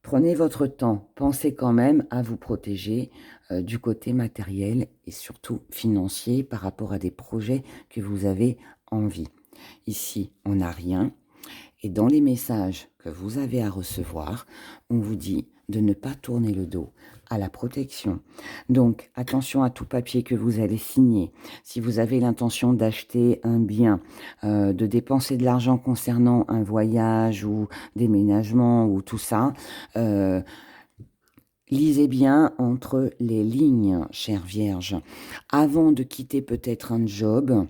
[SPEAKER 1] Prenez votre temps, pensez quand même à vous protéger du côté matériel et surtout financier par rapport à des projets que vous avez envie. Ici, on n'a rien. Et dans les messages que vous avez à recevoir, on vous dit de ne pas tourner le dos à la protection. Donc, attention à tout papier que vous allez signer. Si vous avez l'intention d'acheter un bien, de dépenser de l'argent concernant un voyage ou déménagement ou tout ça, lisez bien entre les lignes, chère Vierge. Avant de quitter peut-être un job,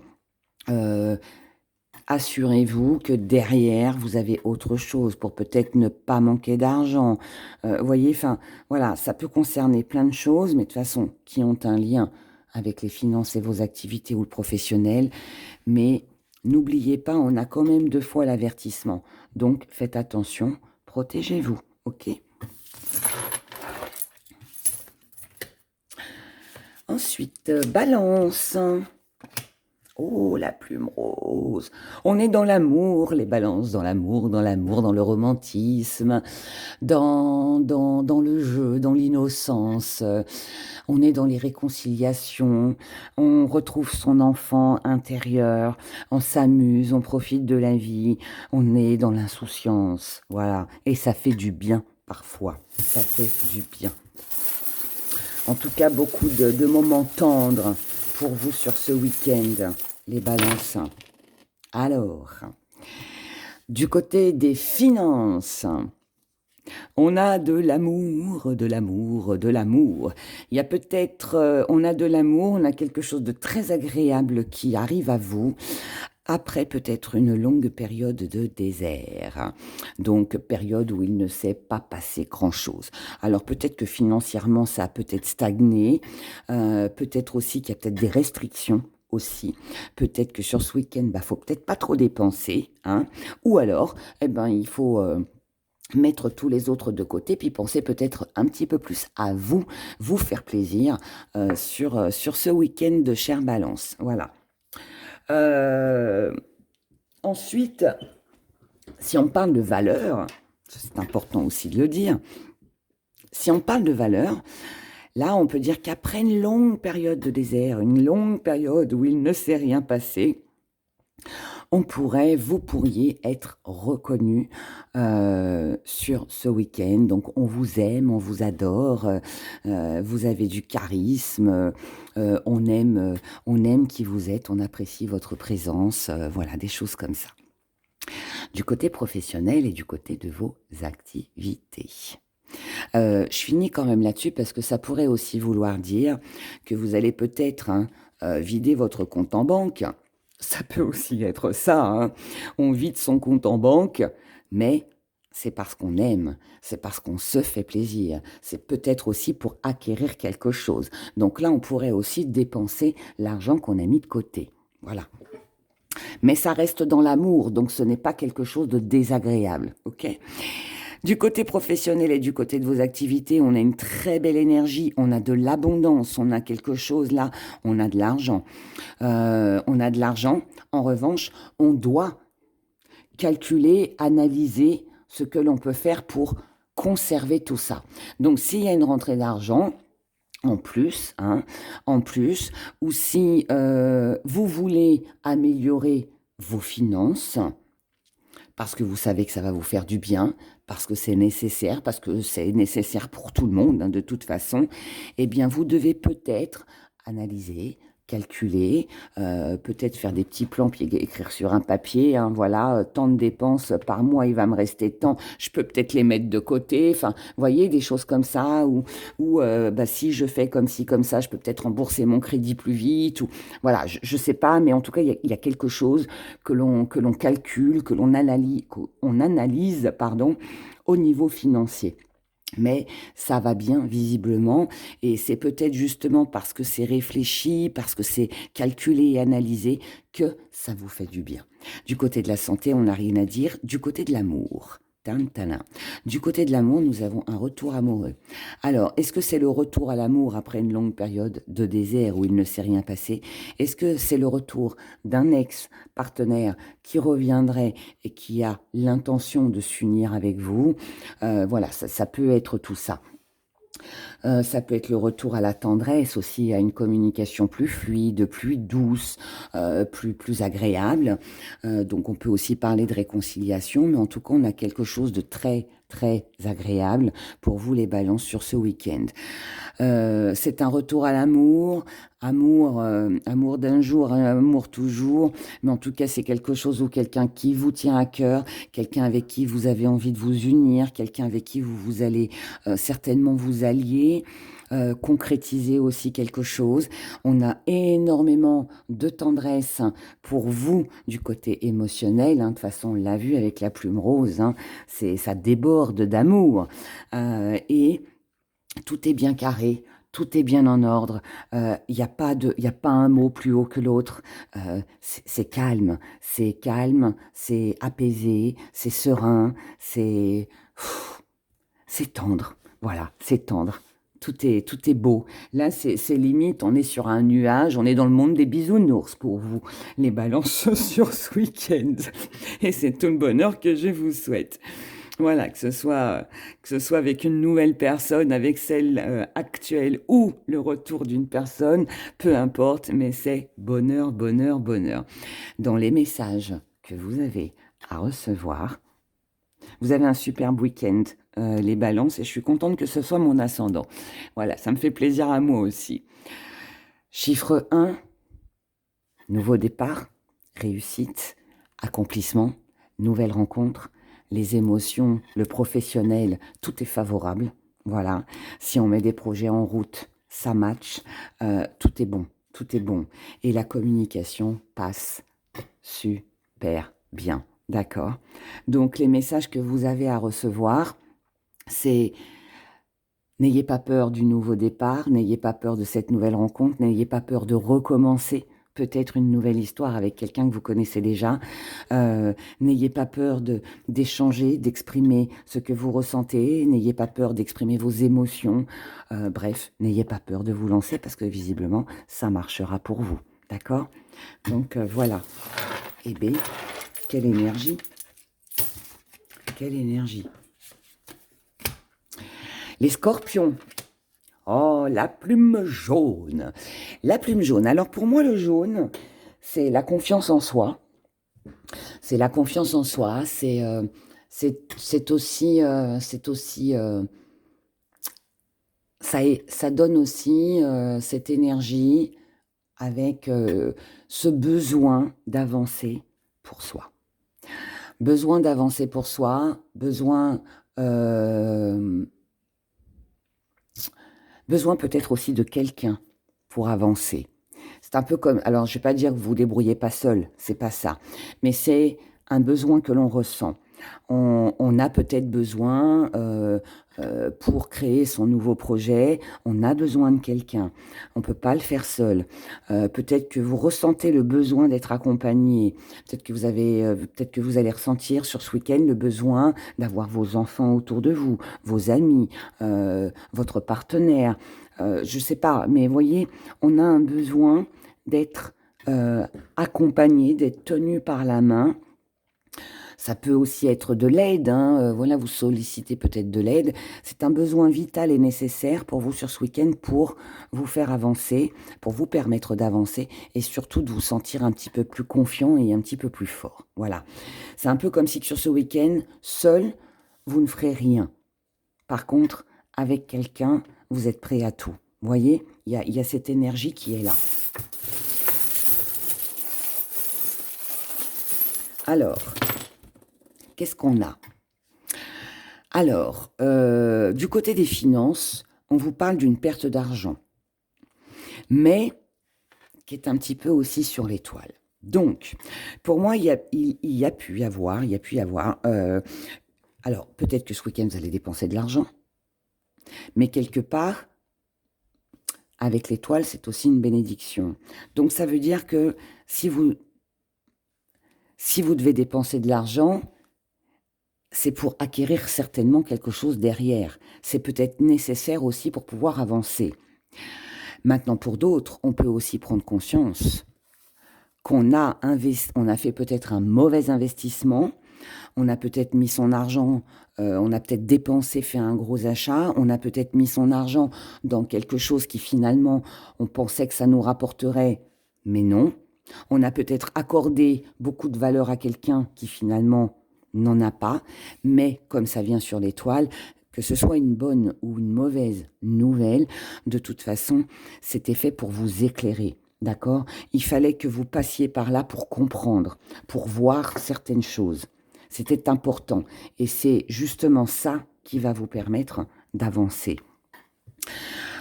[SPEAKER 1] assurez-vous que derrière, vous avez autre chose pour peut-être ne pas manquer d'argent. Voyez, enfin, voilà, ça peut concerner plein de choses, mais de toute façon, qui ont un lien avec les finances et vos activités ou le professionnel. Mais n'oubliez pas, on a quand même 2 fois l'avertissement. Donc, faites attention, protégez-vous, ok? Ensuite, balance. Oh, la plume rose. On est dans l'amour, les balances, dans l'amour, dans le romantisme, dans le jeu, dans l'innocence. On est dans les réconciliations. On retrouve son enfant intérieur. On s'amuse, on profite de la vie. On est dans l'insouciance. Voilà. Et ça fait du bien parfois. Ça fait du bien. En tout cas, beaucoup de moments tendres pour vous sur ce week-end, les balances. Alors, du côté des finances, on a de l'amour, de l'amour, de l'amour. Il y a peut-être, on a de l'amour, on a quelque chose de très agréable qui arrive à vous. Après peut-être une longue période de désert, donc période où il ne s'est pas passé grand-chose. Alors peut-être que financièrement ça a peut-être stagné, peut-être aussi qu'il y a peut-être des restrictions aussi. Peut-être que sur ce week-end, faut peut-être pas trop dépenser, hein. Ou alors, il faut mettre tous les autres de côté, puis penser peut-être un petit peu plus à vous, vous faire plaisir sur ce week-end de chère Balance. Voilà. Ensuite, si on parle de valeur, c'est important aussi de le dire, si on parle de valeur, là on peut dire qu'après une longue période de désert, une longue période où il ne s'est rien passé, vous pourriez être reconnu sur ce week-end. Donc on vous aime, on vous adore, vous avez du charisme, on aime qui vous êtes, on apprécie votre présence, voilà, des choses comme ça. Du côté professionnel et du côté de vos activités. Je finis quand même là-dessus parce que ça pourrait aussi vouloir dire que vous allez peut-être vider votre compte en banque. Ça peut aussi être ça, hein. On vide son compte en banque, mais c'est parce qu'on aime, c'est parce qu'on se fait plaisir, c'est peut-être aussi pour acquérir quelque chose. Donc là, on pourrait aussi dépenser l'argent qu'on a mis de côté. Voilà. Mais ça reste dans l'amour, donc ce n'est pas quelque chose de désagréable, ok? Du côté professionnel et du côté de vos activités, on a une très belle énergie, on a de l'abondance, on a quelque chose là, on a de l'argent. On a de l'argent. En revanche, on doit calculer, analyser ce que l'on peut faire pour conserver tout ça. Donc, s'il y a une rentrée d'argent, en plus, ou si vous voulez améliorer vos finances, parce que vous savez que ça va vous faire du bien, parce que c'est nécessaire pour tout le monde, hein, de toute façon, eh bien, vous devez peut-être analyser, calculer, peut-être faire des petits plans, puis écrire sur un papier, hein, voilà, tant de dépenses par mois, il va me rester tant, je peux peut-être les mettre de côté, enfin, vous voyez, des choses comme ça, ou si je fais comme ci, comme ça, je peux peut-être rembourser mon crédit plus vite, ou voilà, je ne sais pas, mais en tout cas, il y a quelque chose que l'on calcule, qu'on analyse, pardon, au niveau financier. Mais ça va bien visiblement et c'est peut-être justement parce que c'est réfléchi, parce que c'est calculé et analysé que ça vous fait du bien. Du côté de la santé, on n'a rien à dire. Du côté de l'amour, du côté de l'amour, nous avons un retour amoureux. Alors, est-ce que c'est le retour à l'amour après une longue période de désert où il ne s'est rien passé? Est-ce que c'est le retour d'un ex-partenaire qui reviendrait et qui a l'intention de s'unir avec vous? Voilà, ça peut être tout ça. Ça peut être le retour à la tendresse aussi, à une communication plus fluide, plus douce, plus agréable. Donc on peut aussi parler de réconciliation, mais en tout cas on a quelque chose de très très agréable pour vous les balances sur ce week-end. C'est un retour à l'amour, amour d'un jour, amour toujours, mais en tout cas c'est quelque chose ou quelqu'un qui vous tient à cœur, quelqu'un avec qui vous avez envie de vous unir, quelqu'un avec qui vous allez certainement vous allier. Concrétiser aussi quelque chose. On a énormément de tendresse pour vous du côté émotionnel. Hein. De toute façon, on l'a vu avec la plume rose. Hein. Ça déborde d'amour. Et tout est bien carré. Tout est bien en ordre. Il n'y a pas un mot plus haut que l'autre. C'est calme. C'est apaisé. C'est serein. C'est tendre. Voilà, c'est tendre. Tout est beau. Là, c'est limite, on est sur un nuage, on est dans le monde des bisounours pour vous, les balances sur ce week-end. Et c'est tout le bonheur que je vous souhaite. Voilà, que ce soit avec une nouvelle personne, avec celle actuelle ou le retour d'une personne, peu importe, mais c'est bonheur, bonheur, bonheur. Dans les messages que vous avez à recevoir, vous avez un superbe week-end, les balances, et je suis contente que ce soit mon ascendant. Voilà, ça me fait plaisir à moi aussi. Chiffre 1, nouveau départ, réussite, accomplissement, nouvelle rencontre, les émotions, le professionnel, tout est favorable. Voilà, si on met des projets en route, ça match, tout est bon, tout est bon. Et la communication passe super bien. D'accord. Donc, les messages que vous avez à recevoir, c'est n'ayez pas peur du nouveau départ, n'ayez pas peur de cette nouvelle rencontre, n'ayez pas peur de recommencer peut-être une nouvelle histoire avec quelqu'un que vous connaissez déjà. N'ayez pas peur d'échanger, d'exprimer ce que vous ressentez, n'ayez pas peur d'exprimer vos émotions. Bref, n'ayez pas peur de vous lancer parce que visiblement, ça marchera pour vous. D'accord? Donc, voilà. Eh bien, quelle énergie! Quelle énergie! Les scorpions. Oh, la plume jaune. La plume jaune. Alors pour moi, le jaune, c'est la confiance en soi. C'est la confiance en soi. C'est aussi, ça donne aussi cette énergie avec ce besoin d'avancer pour soi. Besoin d'avancer pour soi, besoin peut-être aussi de quelqu'un pour avancer. C'est un peu comme, alors je ne vais pas dire que vous vous débrouillez pas seul, c'est pas ça, mais c'est un besoin que l'on ressent. On a peut-être besoin, pour créer son nouveau projet, on a besoin de quelqu'un. On ne peut pas le faire seul. Peut-être que vous ressentez le besoin d'être accompagné. Peut-être que vous allez ressentir sur ce week-end le besoin d'avoir vos enfants autour de vous, vos amis, votre partenaire. Je ne sais pas, mais voyez, on a un besoin d'être accompagné, d'être tenu par la main. Ça peut aussi être de l'aide, hein, voilà, vous sollicitez peut-être de l'aide. C'est un besoin vital et nécessaire pour vous sur ce week-end pour vous faire avancer, pour vous permettre d'avancer et surtout de vous sentir un petit peu plus confiant et un petit peu plus fort. Voilà. C'est un peu comme si sur ce week-end, seul, vous ne ferez rien. Par contre, avec quelqu'un, vous êtes prêt à tout. Vous voyez, il y a cette énergie qui est là. Alors, qu'est-ce qu'on a ? Alors, du côté des finances, on vous parle d'une perte d'argent, mais qui est un petit peu aussi sur l'étoile. Donc, pour moi, il y a pu y avoir, alors peut-être que ce week-end, vous allez dépenser de l'argent, mais quelque part, avec l'étoile, c'est aussi une bénédiction. Donc, ça veut dire que si vous devez dépenser de l'argent, c'est pour acquérir certainement quelque chose derrière. C'est peut-être nécessaire aussi pour pouvoir avancer. Maintenant, pour d'autres, on peut aussi prendre conscience qu'on a fait peut-être un mauvais investissement, on a peut-être mis son argent, on a peut-être dépensé, fait un gros achat, on a peut-être mis son argent dans quelque chose qui finalement, on pensait que ça nous rapporterait, mais non. On a peut-être accordé beaucoup de valeur à quelqu'un qui finalement n'en a pas, mais comme ça vient sur l'étoile, que ce soit une bonne ou une mauvaise nouvelle, de toute façon, c'était fait pour vous éclairer, d'accord ? Il fallait que vous passiez par là pour comprendre, pour voir certaines choses. C'était important et c'est justement ça qui va vous permettre d'avancer.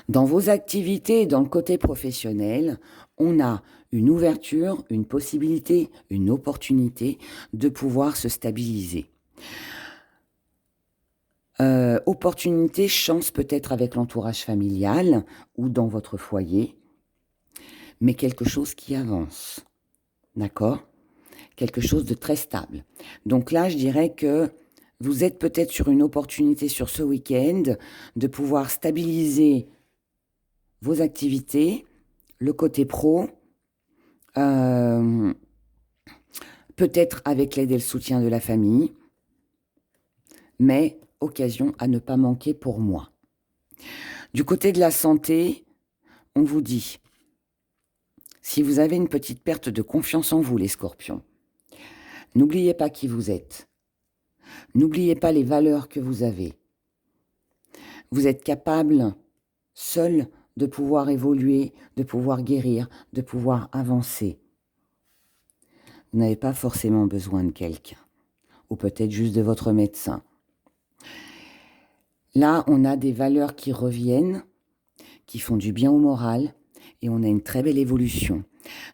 [SPEAKER 1] Dans vos activités, dans le côté professionnel, on a une ouverture, une possibilité, une opportunité de pouvoir se stabiliser. Opportunité, chance peut-être avec l'entourage familial ou dans votre foyer, mais quelque chose qui avance, d'accord ? Quelque chose de très stable. Donc là, je dirais que vous êtes peut-être sur une opportunité sur ce week-end de pouvoir stabiliser vos activités, le côté pro, peut-être avec l'aide et le soutien de la famille, mais occasion à ne pas manquer pour moi. Du côté de la santé, on vous dit, si vous avez une petite perte de confiance en vous, les scorpions, n'oubliez pas qui vous êtes. N'oubliez pas les valeurs que vous avez. Vous êtes capable, seul, de pouvoir évoluer, de pouvoir guérir, de pouvoir avancer. Vous n'avez pas forcément besoin de quelqu'un, ou peut-être juste de votre médecin. Là, on a des valeurs qui reviennent, qui font du bien au moral, et on a une très belle évolution.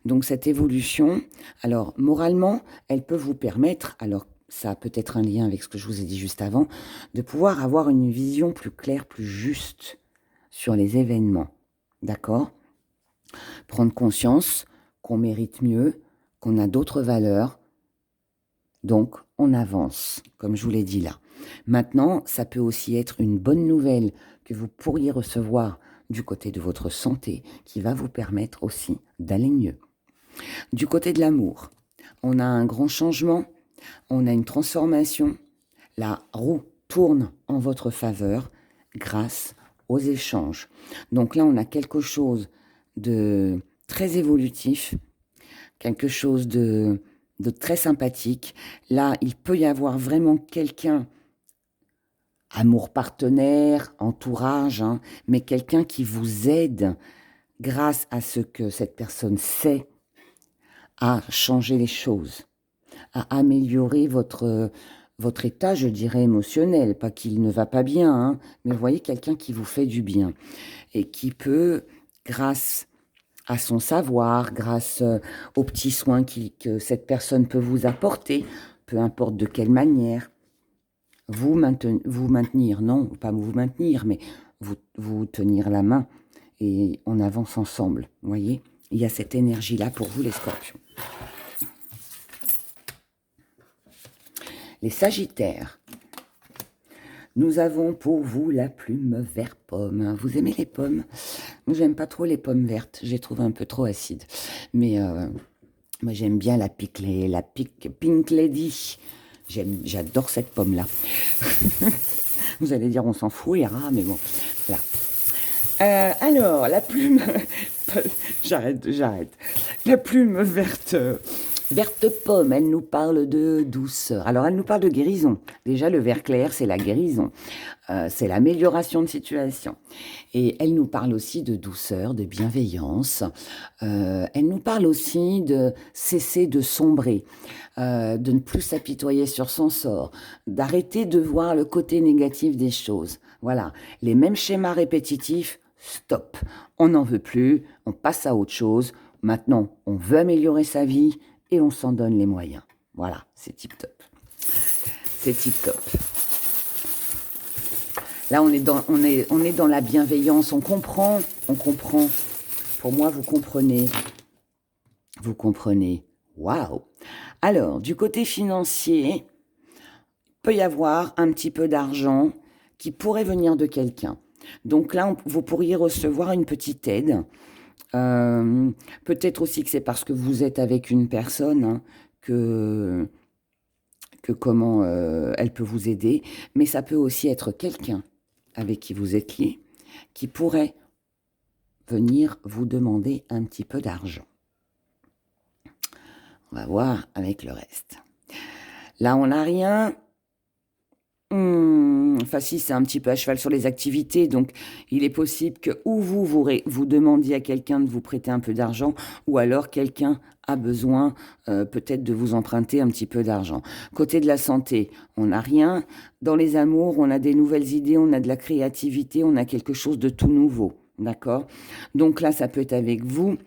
[SPEAKER 1] Donc cette évolution, alors moralement, elle peut vous permettre, alors ça a peut-être un lien avec ce que je vous ai dit juste avant, de pouvoir avoir une vision plus claire, plus juste sur les événements. D'accord ? Prendre conscience qu'on mérite mieux, qu'on a d'autres valeurs, donc on avance, comme je vous l'ai dit là. Maintenant, ça peut aussi être une bonne nouvelle que vous pourriez recevoir du côté de votre santé, qui va vous permettre aussi d'aller mieux. Du côté de l'amour, on a un grand changement, on a une transformation. La roue tourne en votre faveur grâce aux échanges. Donc là, on a quelque chose de très évolutif, quelque chose de très sympathique. Là, il peut y avoir vraiment quelqu'un, amour partenaire, entourage, hein, mais quelqu'un qui vous aide grâce à ce que cette personne sait à changer les choses, à améliorer votre état, je dirais, émotionnel. Pas qu'il ne va pas bien, hein, mais vous voyez, quelqu'un qui vous fait du bien et qui peut, grâce à son savoir, grâce aux petits soins que cette personne peut vous apporter, peu importe de quelle manière, vous maintenir, non, pas vous maintenir, mais vous tenir la main et on avance ensemble, vous voyez. Il y a cette énergie-là pour vous, les scorpions. Les sagittaires, nous avons pour vous la plume vert pomme. Vous aimez les pommes? Moi, j'aime pas trop les pommes vertes, je les trouve un peu trop acides. Mais moi, j'aime bien la Pink Lady. J'adore cette pomme-là. Vous allez dire, on s'en fout, les rats, mais bon, voilà. Alors, la plume... j'arrête. La plume verte pomme, elle nous parle de douceur. Alors, elle nous parle de guérison. Déjà, le vert clair, c'est la guérison. C'est l'amélioration de situation. Et elle nous parle aussi de douceur, de bienveillance. Elle nous parle aussi de cesser de sombrer, de ne plus s'apitoyer sur son sort, d'arrêter de voir le côté négatif des choses. Voilà, les mêmes schémas répétitifs, stop. On n'en veut plus, on passe à autre chose. Maintenant, on veut améliorer sa vie et on s'en donne les moyens. Voilà, c'est tip top. C'est tip top. Là, on est dans la bienveillance, on comprend. Pour moi, vous comprenez. Waouh. Alors, du côté financier, il peut y avoir un petit peu d'argent qui pourrait venir de quelqu'un. Donc là, vous pourriez recevoir une petite aide. Peut-être aussi que c'est parce que vous êtes avec une personne, hein, que comment elle peut vous aider. Mais ça peut aussi être quelqu'un avec qui vous êtes lié, qui pourrait venir vous demander un petit peu d'argent. On va voir avec le reste. Là, on n'a rien. Enfin, si, c'est un petit peu à cheval sur les activités, donc il est possible que ou vous demandiez à quelqu'un de vous prêter un peu d'argent, ou alors quelqu'un a besoin peut-être de vous emprunter un petit peu d'argent. Côté de la santé, on n'a rien. Dans les amours, on a des nouvelles idées, on a de la créativité, on a quelque chose de tout nouveau, d'accord? Donc là, ça peut être avec vous,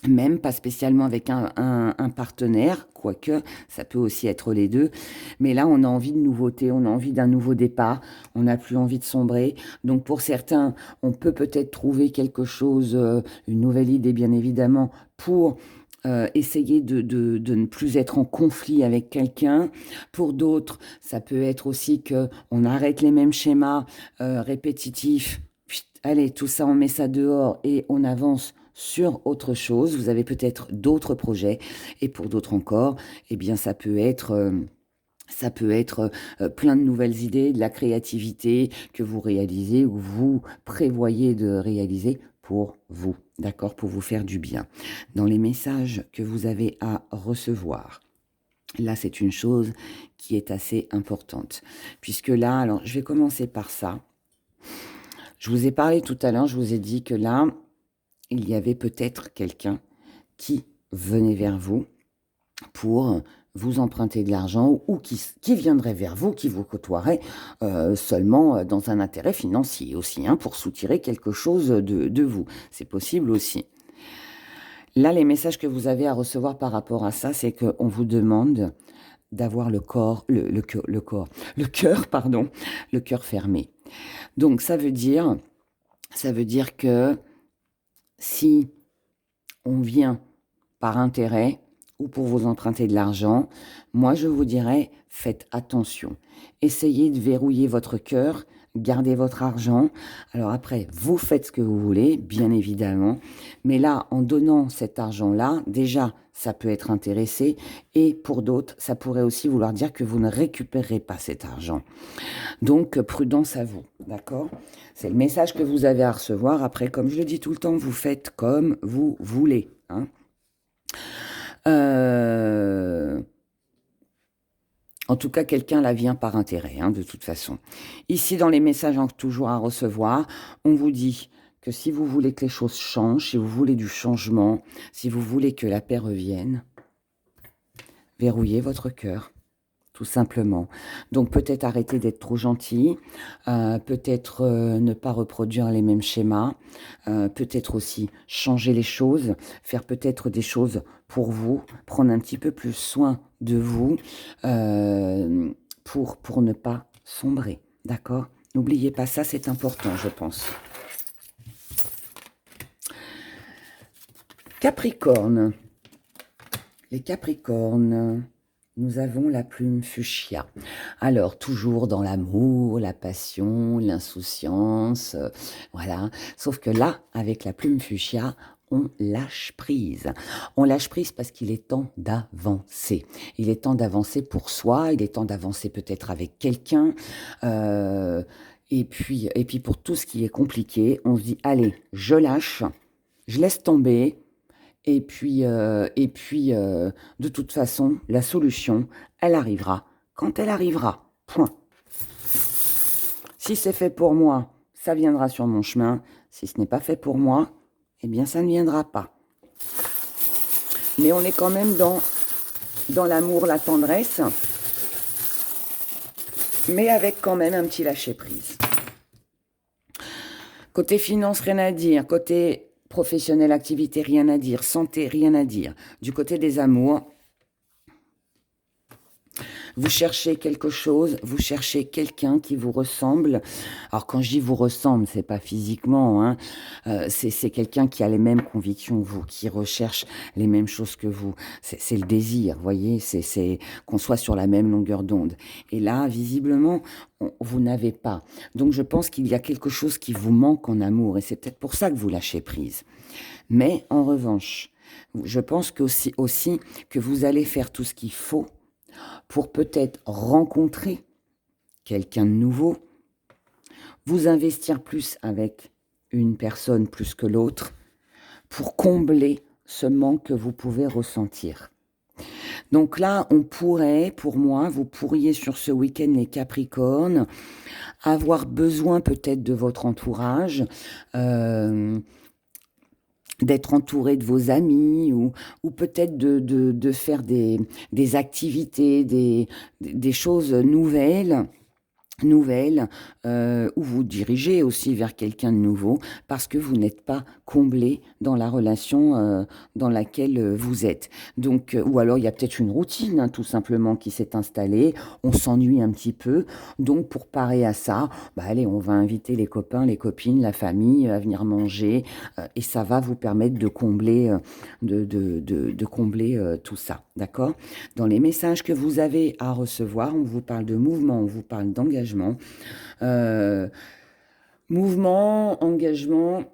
[SPEAKER 1] même pas spécialement avec un partenaire, quoique ça peut aussi être les deux. Mais là, on a envie de nouveauté, on a envie d'un nouveau départ, on n'a plus envie de sombrer. Donc pour certains, on peut peut-être trouver quelque chose, une nouvelle idée bien évidemment, pour essayer de ne plus être en conflit avec quelqu'un. Pour d'autres, ça peut être aussi qu'on arrête les mêmes schémas répétitifs. Allez, tout ça, on met ça dehors et on avance sur autre chose. Vous avez peut-être d'autres projets. Et pour d'autres encore, eh bien, ça peut être plein de nouvelles idées, de la créativité que vous réalisez ou vous prévoyez de réaliser pour vous, d'accord, pour vous faire du bien. Dans les messages que vous avez à recevoir, là, c'est une chose qui est assez importante. Puisque là, alors, je vais commencer par ça. Je vous ai parlé tout à l'heure, je vous ai dit que là, il y avait peut-être quelqu'un qui venait vers vous pour vous emprunter de l'argent ou qui viendrait vers vous, qui vous côtoierait seulement dans un intérêt financier aussi, hein, pour soutirer quelque chose de vous. C'est possible aussi. Là, les messages que vous avez à recevoir par rapport à ça, c'est qu'on vous demande d'avoir le cœur fermé. Donc, ça veut dire que si on vient par intérêt ou pour vous emprunter de l'argent, moi je vous dirais, faites attention. Essayez de verrouiller votre cœur, gardez votre argent. Alors après, vous faites ce que vous voulez, bien évidemment. Mais là, en donnant cet argent-là, déjà, ça peut être intéressé. Et pour d'autres, ça pourrait aussi vouloir dire que vous ne récupérez pas cet argent. Donc, prudence à vous, d'accord? C'est le message que vous avez à recevoir. Après, comme je le dis tout le temps, vous faites comme vous voulez, hein. En tout cas, quelqu'un là vient par intérêt, hein, de toute façon. Ici, dans les messages toujours à recevoir, on vous dit que si vous voulez que les choses changent, si vous voulez du changement, si vous voulez que la paix revienne, verrouillez votre cœur. Tout simplement. Donc peut-être arrêter d'être trop gentil, peut-être ne pas reproduire les mêmes schémas, peut-être aussi changer les choses, faire peut-être des choses pour vous, prendre un petit peu plus soin de vous pour ne pas sombrer, d'accord? N'oubliez pas ça, c'est important, je pense. Capricorne. Les Capricornes, nous avons la plume fuchsia. Alors, toujours dans l'amour, la passion, l'insouciance, voilà. Sauf que là, avec la plume fuchsia, on lâche prise. On lâche prise parce qu'il est temps d'avancer. Il est temps d'avancer pour soi, il est temps d'avancer peut-être avec quelqu'un. Et puis pour tout ce qui est compliqué, on se dit, allez, je lâche, je laisse tomber. De toute façon, la solution, elle arrivera quand elle arrivera. Point. Si c'est fait pour moi, ça viendra sur mon chemin. Si ce n'est pas fait pour moi, eh bien, ça ne viendra pas. Mais on est quand même dans l'amour, la tendresse, mais avec quand même un petit lâcher-prise. Côté finance, rien à dire. Côté professionnel, activité, rien à dire. Santé, rien à dire. Du côté des amours, vous cherchez quelque chose, vous cherchez quelqu'un qui vous ressemble. Alors quand je dis vous ressemble, c'est pas physiquement, hein, c'est quelqu'un qui a les mêmes convictions que vous, qui recherche les mêmes choses que vous. C'est le désir, vous voyez, c'est qu'on soit sur la même longueur d'onde. Et là, visiblement, vous n'avez pas. Donc je pense qu'il y a quelque chose qui vous manque en amour, et c'est peut-être pour ça que vous lâchez prise. Mais en revanche, je pense aussi que vous allez faire tout ce qu'il faut pour peut-être rencontrer quelqu'un de nouveau, vous investir plus avec une personne plus que l'autre, pour combler ce manque que vous pouvez ressentir. Donc là, on pourrait, pour moi, vous pourriez sur ce week-end, les Capricornes, avoir besoin peut-être de votre entourage, d'être entouré de vos amis ou peut-être de faire des activités, des choses nouvelles, où vous dirigez aussi vers quelqu'un de nouveau parce que vous n'êtes pas comblé dans la relation dans laquelle vous êtes. Donc, ou alors il y a peut-être une routine hein, tout simplement qui s'est installée, on s'ennuie un petit peu, donc pour parer à ça, bah allez, on va inviter les copains, les copines, la famille à venir manger et ça va vous permettre de combler, de combler tout ça, d'accord? Dans les messages que vous avez à recevoir, on vous parle de mouvement, on vous parle d'engagement. Mouvement, engagement,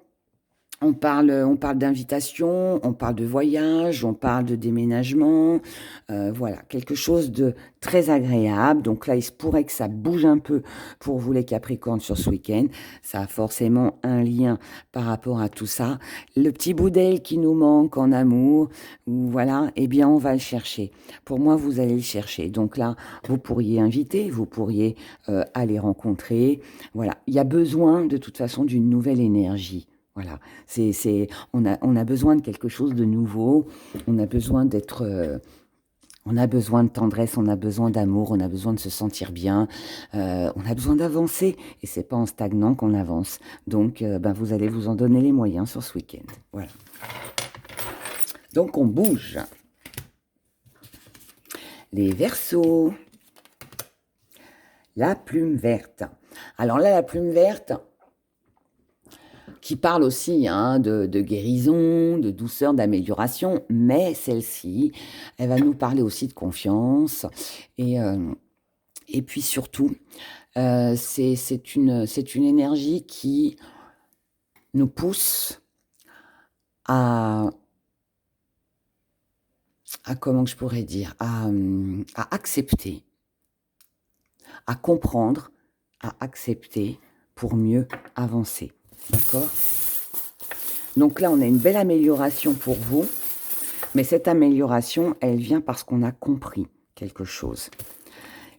[SPEAKER 1] on parle d'invitation, on parle de voyage, on parle de déménagement, voilà, quelque chose de très agréable. Donc là, il se pourrait que ça bouge un peu pour vous les Capricornes sur ce week-end. Ça a forcément un lien par rapport à tout ça. Le petit bout d'aile qui nous manque en amour, voilà, eh bien, on va le chercher. Pour moi, vous allez le chercher. Donc là, vous pourriez inviter, vous pourriez aller rencontrer. Voilà, il y a besoin de toute façon d'une nouvelle énergie. Voilà, on a besoin de quelque chose de nouveau, on a besoin on a besoin de tendresse, on a besoin d'amour, on a besoin de se sentir bien, on a besoin d'avancer, et c'est pas en stagnant qu'on avance. Donc, vous allez vous en donner les moyens sur ce week-end. Voilà. Donc, on bouge. Les Verseaux. La plume verte. Alors là, la plume verte, qui parle aussi hein, de guérison, de douceur, d'amélioration, mais celle-ci, elle va nous parler aussi de confiance. Et puis surtout, c'est une énergie qui nous pousse à comment je pourrais dire, à accepter, à comprendre, à accepter pour mieux avancer. D'accord ? Donc là, on a une belle amélioration pour vous, mais cette amélioration, elle vient parce qu'on a compris quelque chose.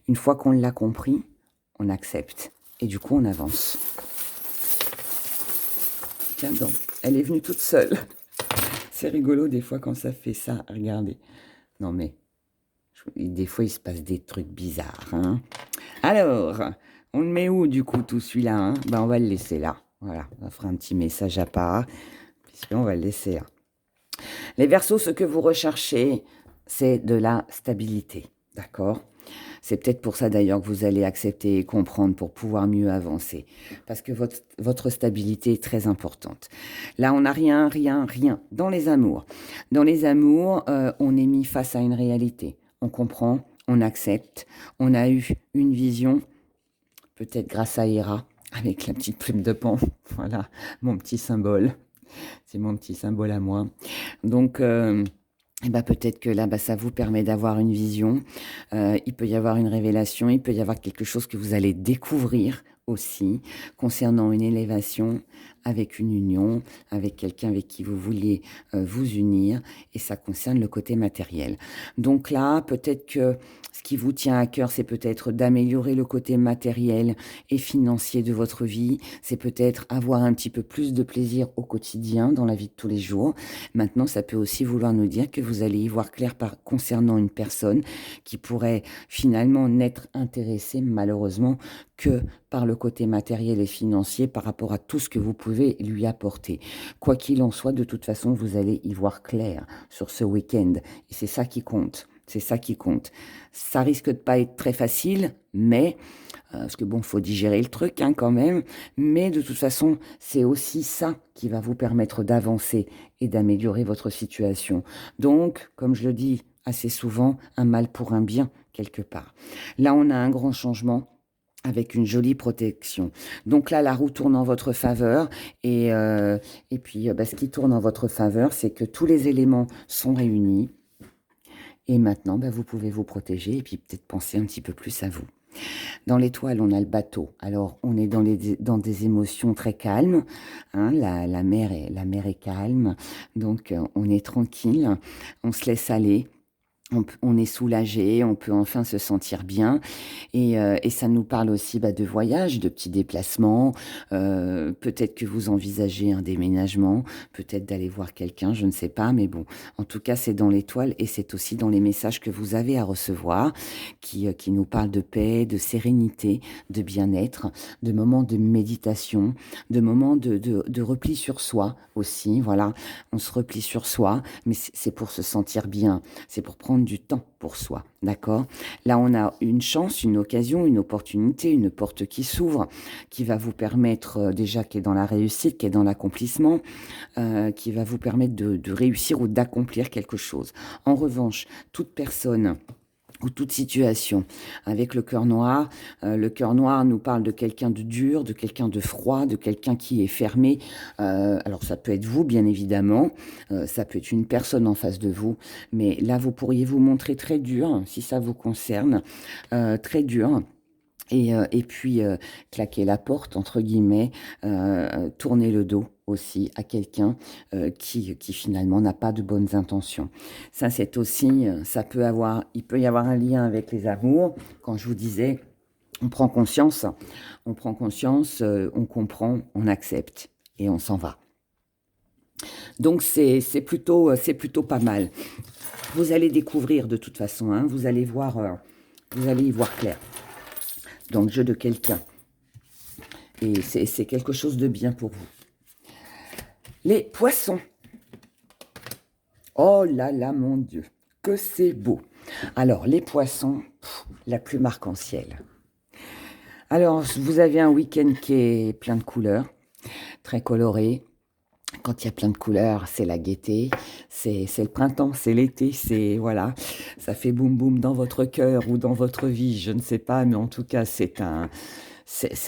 [SPEAKER 1] Une fois qu'on l'a compris, on accepte. Et du coup, on avance. Tiens donc, elle est venue toute seule. C'est rigolo des fois quand ça fait ça. Regardez. Non mais, des fois, il se passe des trucs bizarres. Hein. Alors, on le met où du coup tout celui-là hein on va le laisser là. Voilà, on fera un petit message à part, puisqu'on va le laisser là. Les Verseaux, ce que vous recherchez, c'est de la stabilité, d'accord ? C'est peut-être pour ça d'ailleurs que vous allez accepter et comprendre pour pouvoir mieux avancer. Parce que votre stabilité est très importante. Là, on n'a rien, rien, rien. Dans les amours. Dans les amours, on est mis face à une réalité. On comprend, on accepte. On a eu une vision, peut-être grâce à Hera, avec la petite plume de pan. Voilà, mon petit symbole. C'est mon petit symbole à moi. Donc, eh ben, peut-être que là, ça vous permet d'avoir une vision. Il peut y avoir une révélation, il peut y avoir quelque chose que vous allez découvrir aussi concernant une élévation avec une union, avec quelqu'un avec qui vous vouliez vous unir, et ça concerne le côté matériel. Donc là, peut-être que ce qui vous tient à cœur, c'est peut-être d'améliorer le côté matériel et financier de votre vie, c'est peut-être avoir un petit peu plus de plaisir au quotidien, dans la vie de tous les jours. Maintenant, ça peut aussi vouloir nous dire que vous allez y voir clair concernant une personne qui pourrait finalement n'être intéressée, malheureusement, que par le côté matériel et financier par rapport à tout ce que vous pouvez lui apporter. Quoi qu'il en soit, de toute façon, vous allez y voir clair sur ce week-end. Et c'est ça qui compte. C'est ça qui compte. Ça risque de pas être très facile, mais parce que bon, faut digérer le truc quand même. Mais de toute façon, c'est aussi ça qui va vous permettre d'avancer et d'améliorer votre situation. Donc, comme je le dis assez souvent, un mal pour un bien quelque part. Là, on a un grand changement avec une jolie protection. Donc là, la roue tourne en votre faveur. Et puis, ce qui tourne en votre faveur, c'est que tous les éléments sont réunis. Et maintenant, vous pouvez vous protéger et puis peut-être penser un petit peu plus à vous. Dans l'étoile, on a le bateau. Alors, on est dans des émotions très calmes. La mer est calme. Donc, on est tranquille. On se laisse aller. On est soulagé, on peut enfin se sentir bien. Et ça nous parle aussi de voyage, de petits déplacements. Peut-être que vous envisagez un déménagement, peut-être d'aller voir quelqu'un, je ne sais pas. Mais bon, en tout cas, c'est dans l'étoile et c'est aussi dans les messages que vous avez à recevoir qui nous parlent de paix, de sérénité, de bien-être, de moments de méditation, de moments de repli sur soi aussi. Voilà, on se replie sur soi, mais c'est pour se sentir bien, c'est pour prendre du temps pour soi, d'accord? Là, on a une chance, une occasion, une opportunité, une porte qui s'ouvre, qui va vous permettre, déjà, qui est dans la réussite, qui est dans l'accomplissement, qui va vous permettre de réussir ou d'accomplir quelque chose. En revanche, toute personne ou toute situation avec le cœur noir nous parle de quelqu'un de dur, de quelqu'un de froid, de quelqu'un qui est fermé. Alors ça peut être vous, bien évidemment, ça peut être une personne en face de vous, mais là vous pourriez vous montrer très dur, si ça vous concerne, très dur. Et puis claquer la porte, entre guillemets, tourner le dos aussi à quelqu'un qui finalement n'a pas de bonnes intentions. Ça, c'est aussi, il peut y avoir un lien avec les amours. Quand je vous disais, on prend conscience, on comprend, on accepte et on s'en va. Donc c'est plutôt pas mal. Vous allez découvrir de toute façon, vous allez y voir clair dans le jeu de quelqu'un. Et c'est quelque chose de bien pour vous. Les poissons. Oh là là, mon Dieu, que c'est beau. Alors, les poissons, la plume arc-en-ciel. Alors, vous avez un week-end qui est plein de couleurs, très coloré. Quand il y a plein de couleurs, c'est la gaieté, c'est le printemps, c'est l'été, voilà, ça fait boum boum dans votre cœur ou dans votre vie, je ne sais pas, mais en tout cas, c'est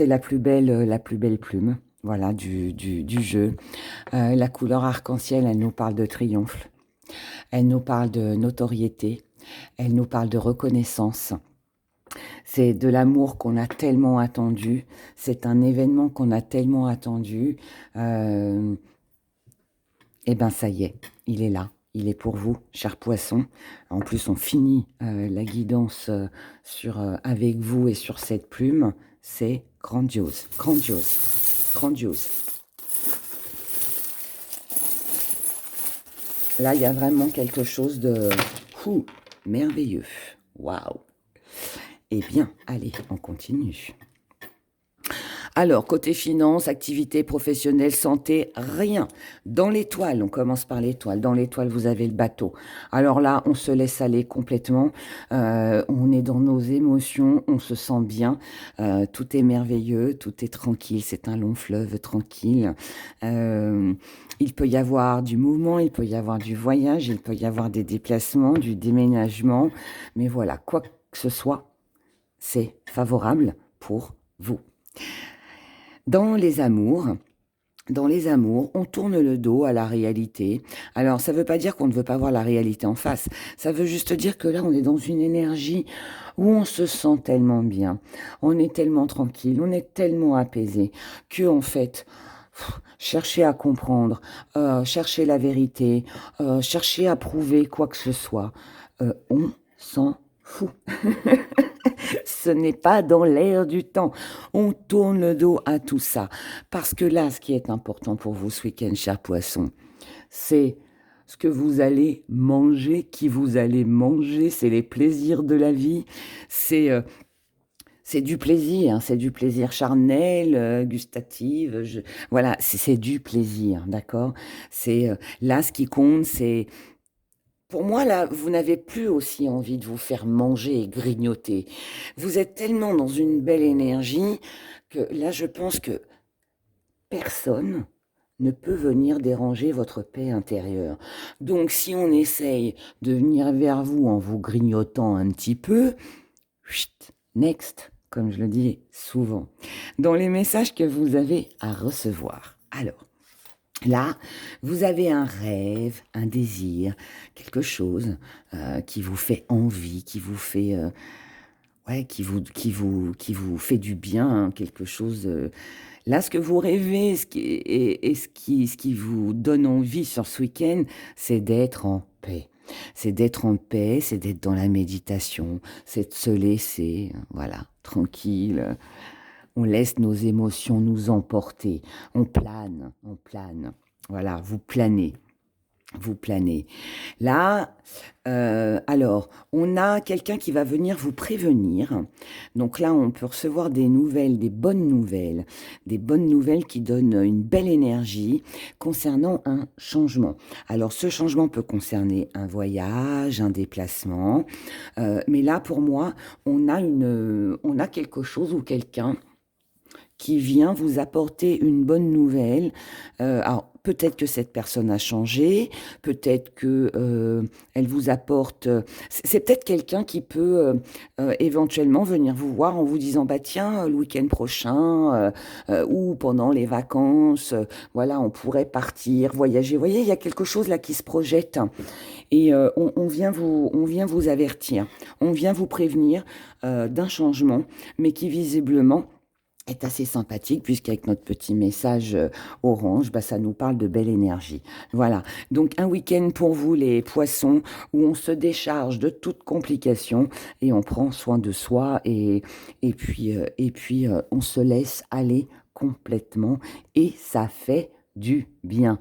[SPEAKER 1] la plus belle plume, voilà, du jeu. La couleur arc-en-ciel, elle nous parle de triomphe, elle nous parle de notoriété, elle nous parle de reconnaissance. C'est de l'amour qu'on a tellement attendu, c'est un événement qu'on a tellement attendu. Eh bien, ça y est, il est là. Il est pour vous, cher poisson. En plus, on finit la guidance avec vous et sur cette plume. C'est grandiose, grandiose, grandiose. Là, il y a vraiment quelque chose de merveilleux. Waouh! Eh bien, allez, on continue. Alors, côté finance, activité professionnelle, santé, rien. Dans l'étoile, on commence par l'étoile. Dans l'étoile, vous avez le bateau. Alors là, on se laisse aller complètement. On est dans nos émotions, on se sent bien. Tout est merveilleux, tout est tranquille. C'est un long fleuve tranquille. Euh, il peut y avoir du mouvement, il peut y avoir du voyage, il peut y avoir des déplacements, du déménagement. Mais voilà, quoi que ce soit, c'est favorable pour vous. Dans les amours, on tourne le dos à la réalité. Alors, ça ne veut pas dire qu'on ne veut pas voir la réalité en face. Ça veut juste dire que là, on est dans une énergie où on se sent tellement bien, on est tellement tranquille, on est tellement apaisé que, en fait, chercher à comprendre, chercher la vérité, chercher à prouver quoi que ce soit, on s'en fout. Ce n'est pas dans l'air du temps. On tourne le dos à tout ça. Parce que là, ce qui est important pour vous ce week-end, cher poisson, c'est ce que vous allez manger, qui vous allez manger, c'est les plaisirs de la vie, c'est c'est du plaisir charnel, gustatif, voilà, c'est du plaisir, d'accord? C'est là, ce qui compte, c'est pour moi, là, vous n'avez plus aussi envie de vous faire manger et grignoter. Vous êtes tellement dans une belle énergie que là, je pense que personne ne peut venir déranger votre paix intérieure. Donc, si on essaye de venir vers vous en vous grignotant un petit peu, chut, next, comme je le dis souvent, dans les messages que vous avez à recevoir. Alors, là, vous avez un rêve, un désir, quelque chose qui vous fait envie, qui vous fait, ouais, qui vous fait du bien, hein, quelque chose. Là, ce que vous rêvez, ce qui vous donne envie sur ce week-end, c'est d'être en paix. C'est d'être en paix, c'est d'être dans la méditation, c'est de se laisser, voilà, tranquille. On laisse nos émotions nous emporter. On plane, on plane. Voilà, vous planez, vous planez. Là, alors, on a quelqu'un qui va venir vous prévenir. Donc là, on peut recevoir des nouvelles, des bonnes nouvelles qui donnent une belle énergie concernant un changement. Alors, ce changement peut concerner un voyage, un déplacement, mais là, pour moi, on a quelque chose ou quelqu'un qui vient vous apporter une bonne nouvelle. Alors, peut-être que cette personne a changé, peut-être que elle vous apporte. C'est peut-être quelqu'un qui peut éventuellement venir vous voir en vous disant bah tiens le week-end prochain ou pendant les vacances, voilà on pourrait partir voyager. Vous voyez il y a quelque chose là qui se projette et on vient vous avertir, on vient vous prévenir d'un changement, mais qui visiblement est assez sympathique puisqu'avec notre petit message orange, bah, ça nous parle de belle énergie. Voilà, donc un week-end pour vous les poissons où on se décharge de toute complication et on prend soin de soi et puis on se laisse aller complètement et ça fait du bien.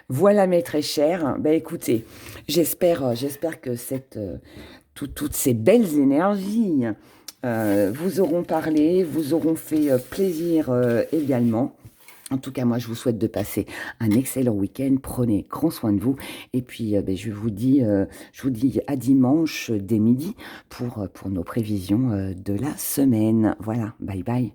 [SPEAKER 1] Voilà mes très chers, bah écoutez, j'espère que toutes ces belles énergies vous auront parlé, vous auront fait plaisir également. En tout cas, moi, je vous souhaite de passer un excellent week-end. Prenez grand soin de vous. Et puis, ben, je vous dis à dimanche dès midi pour nos prévisions de la semaine. Voilà, bye bye.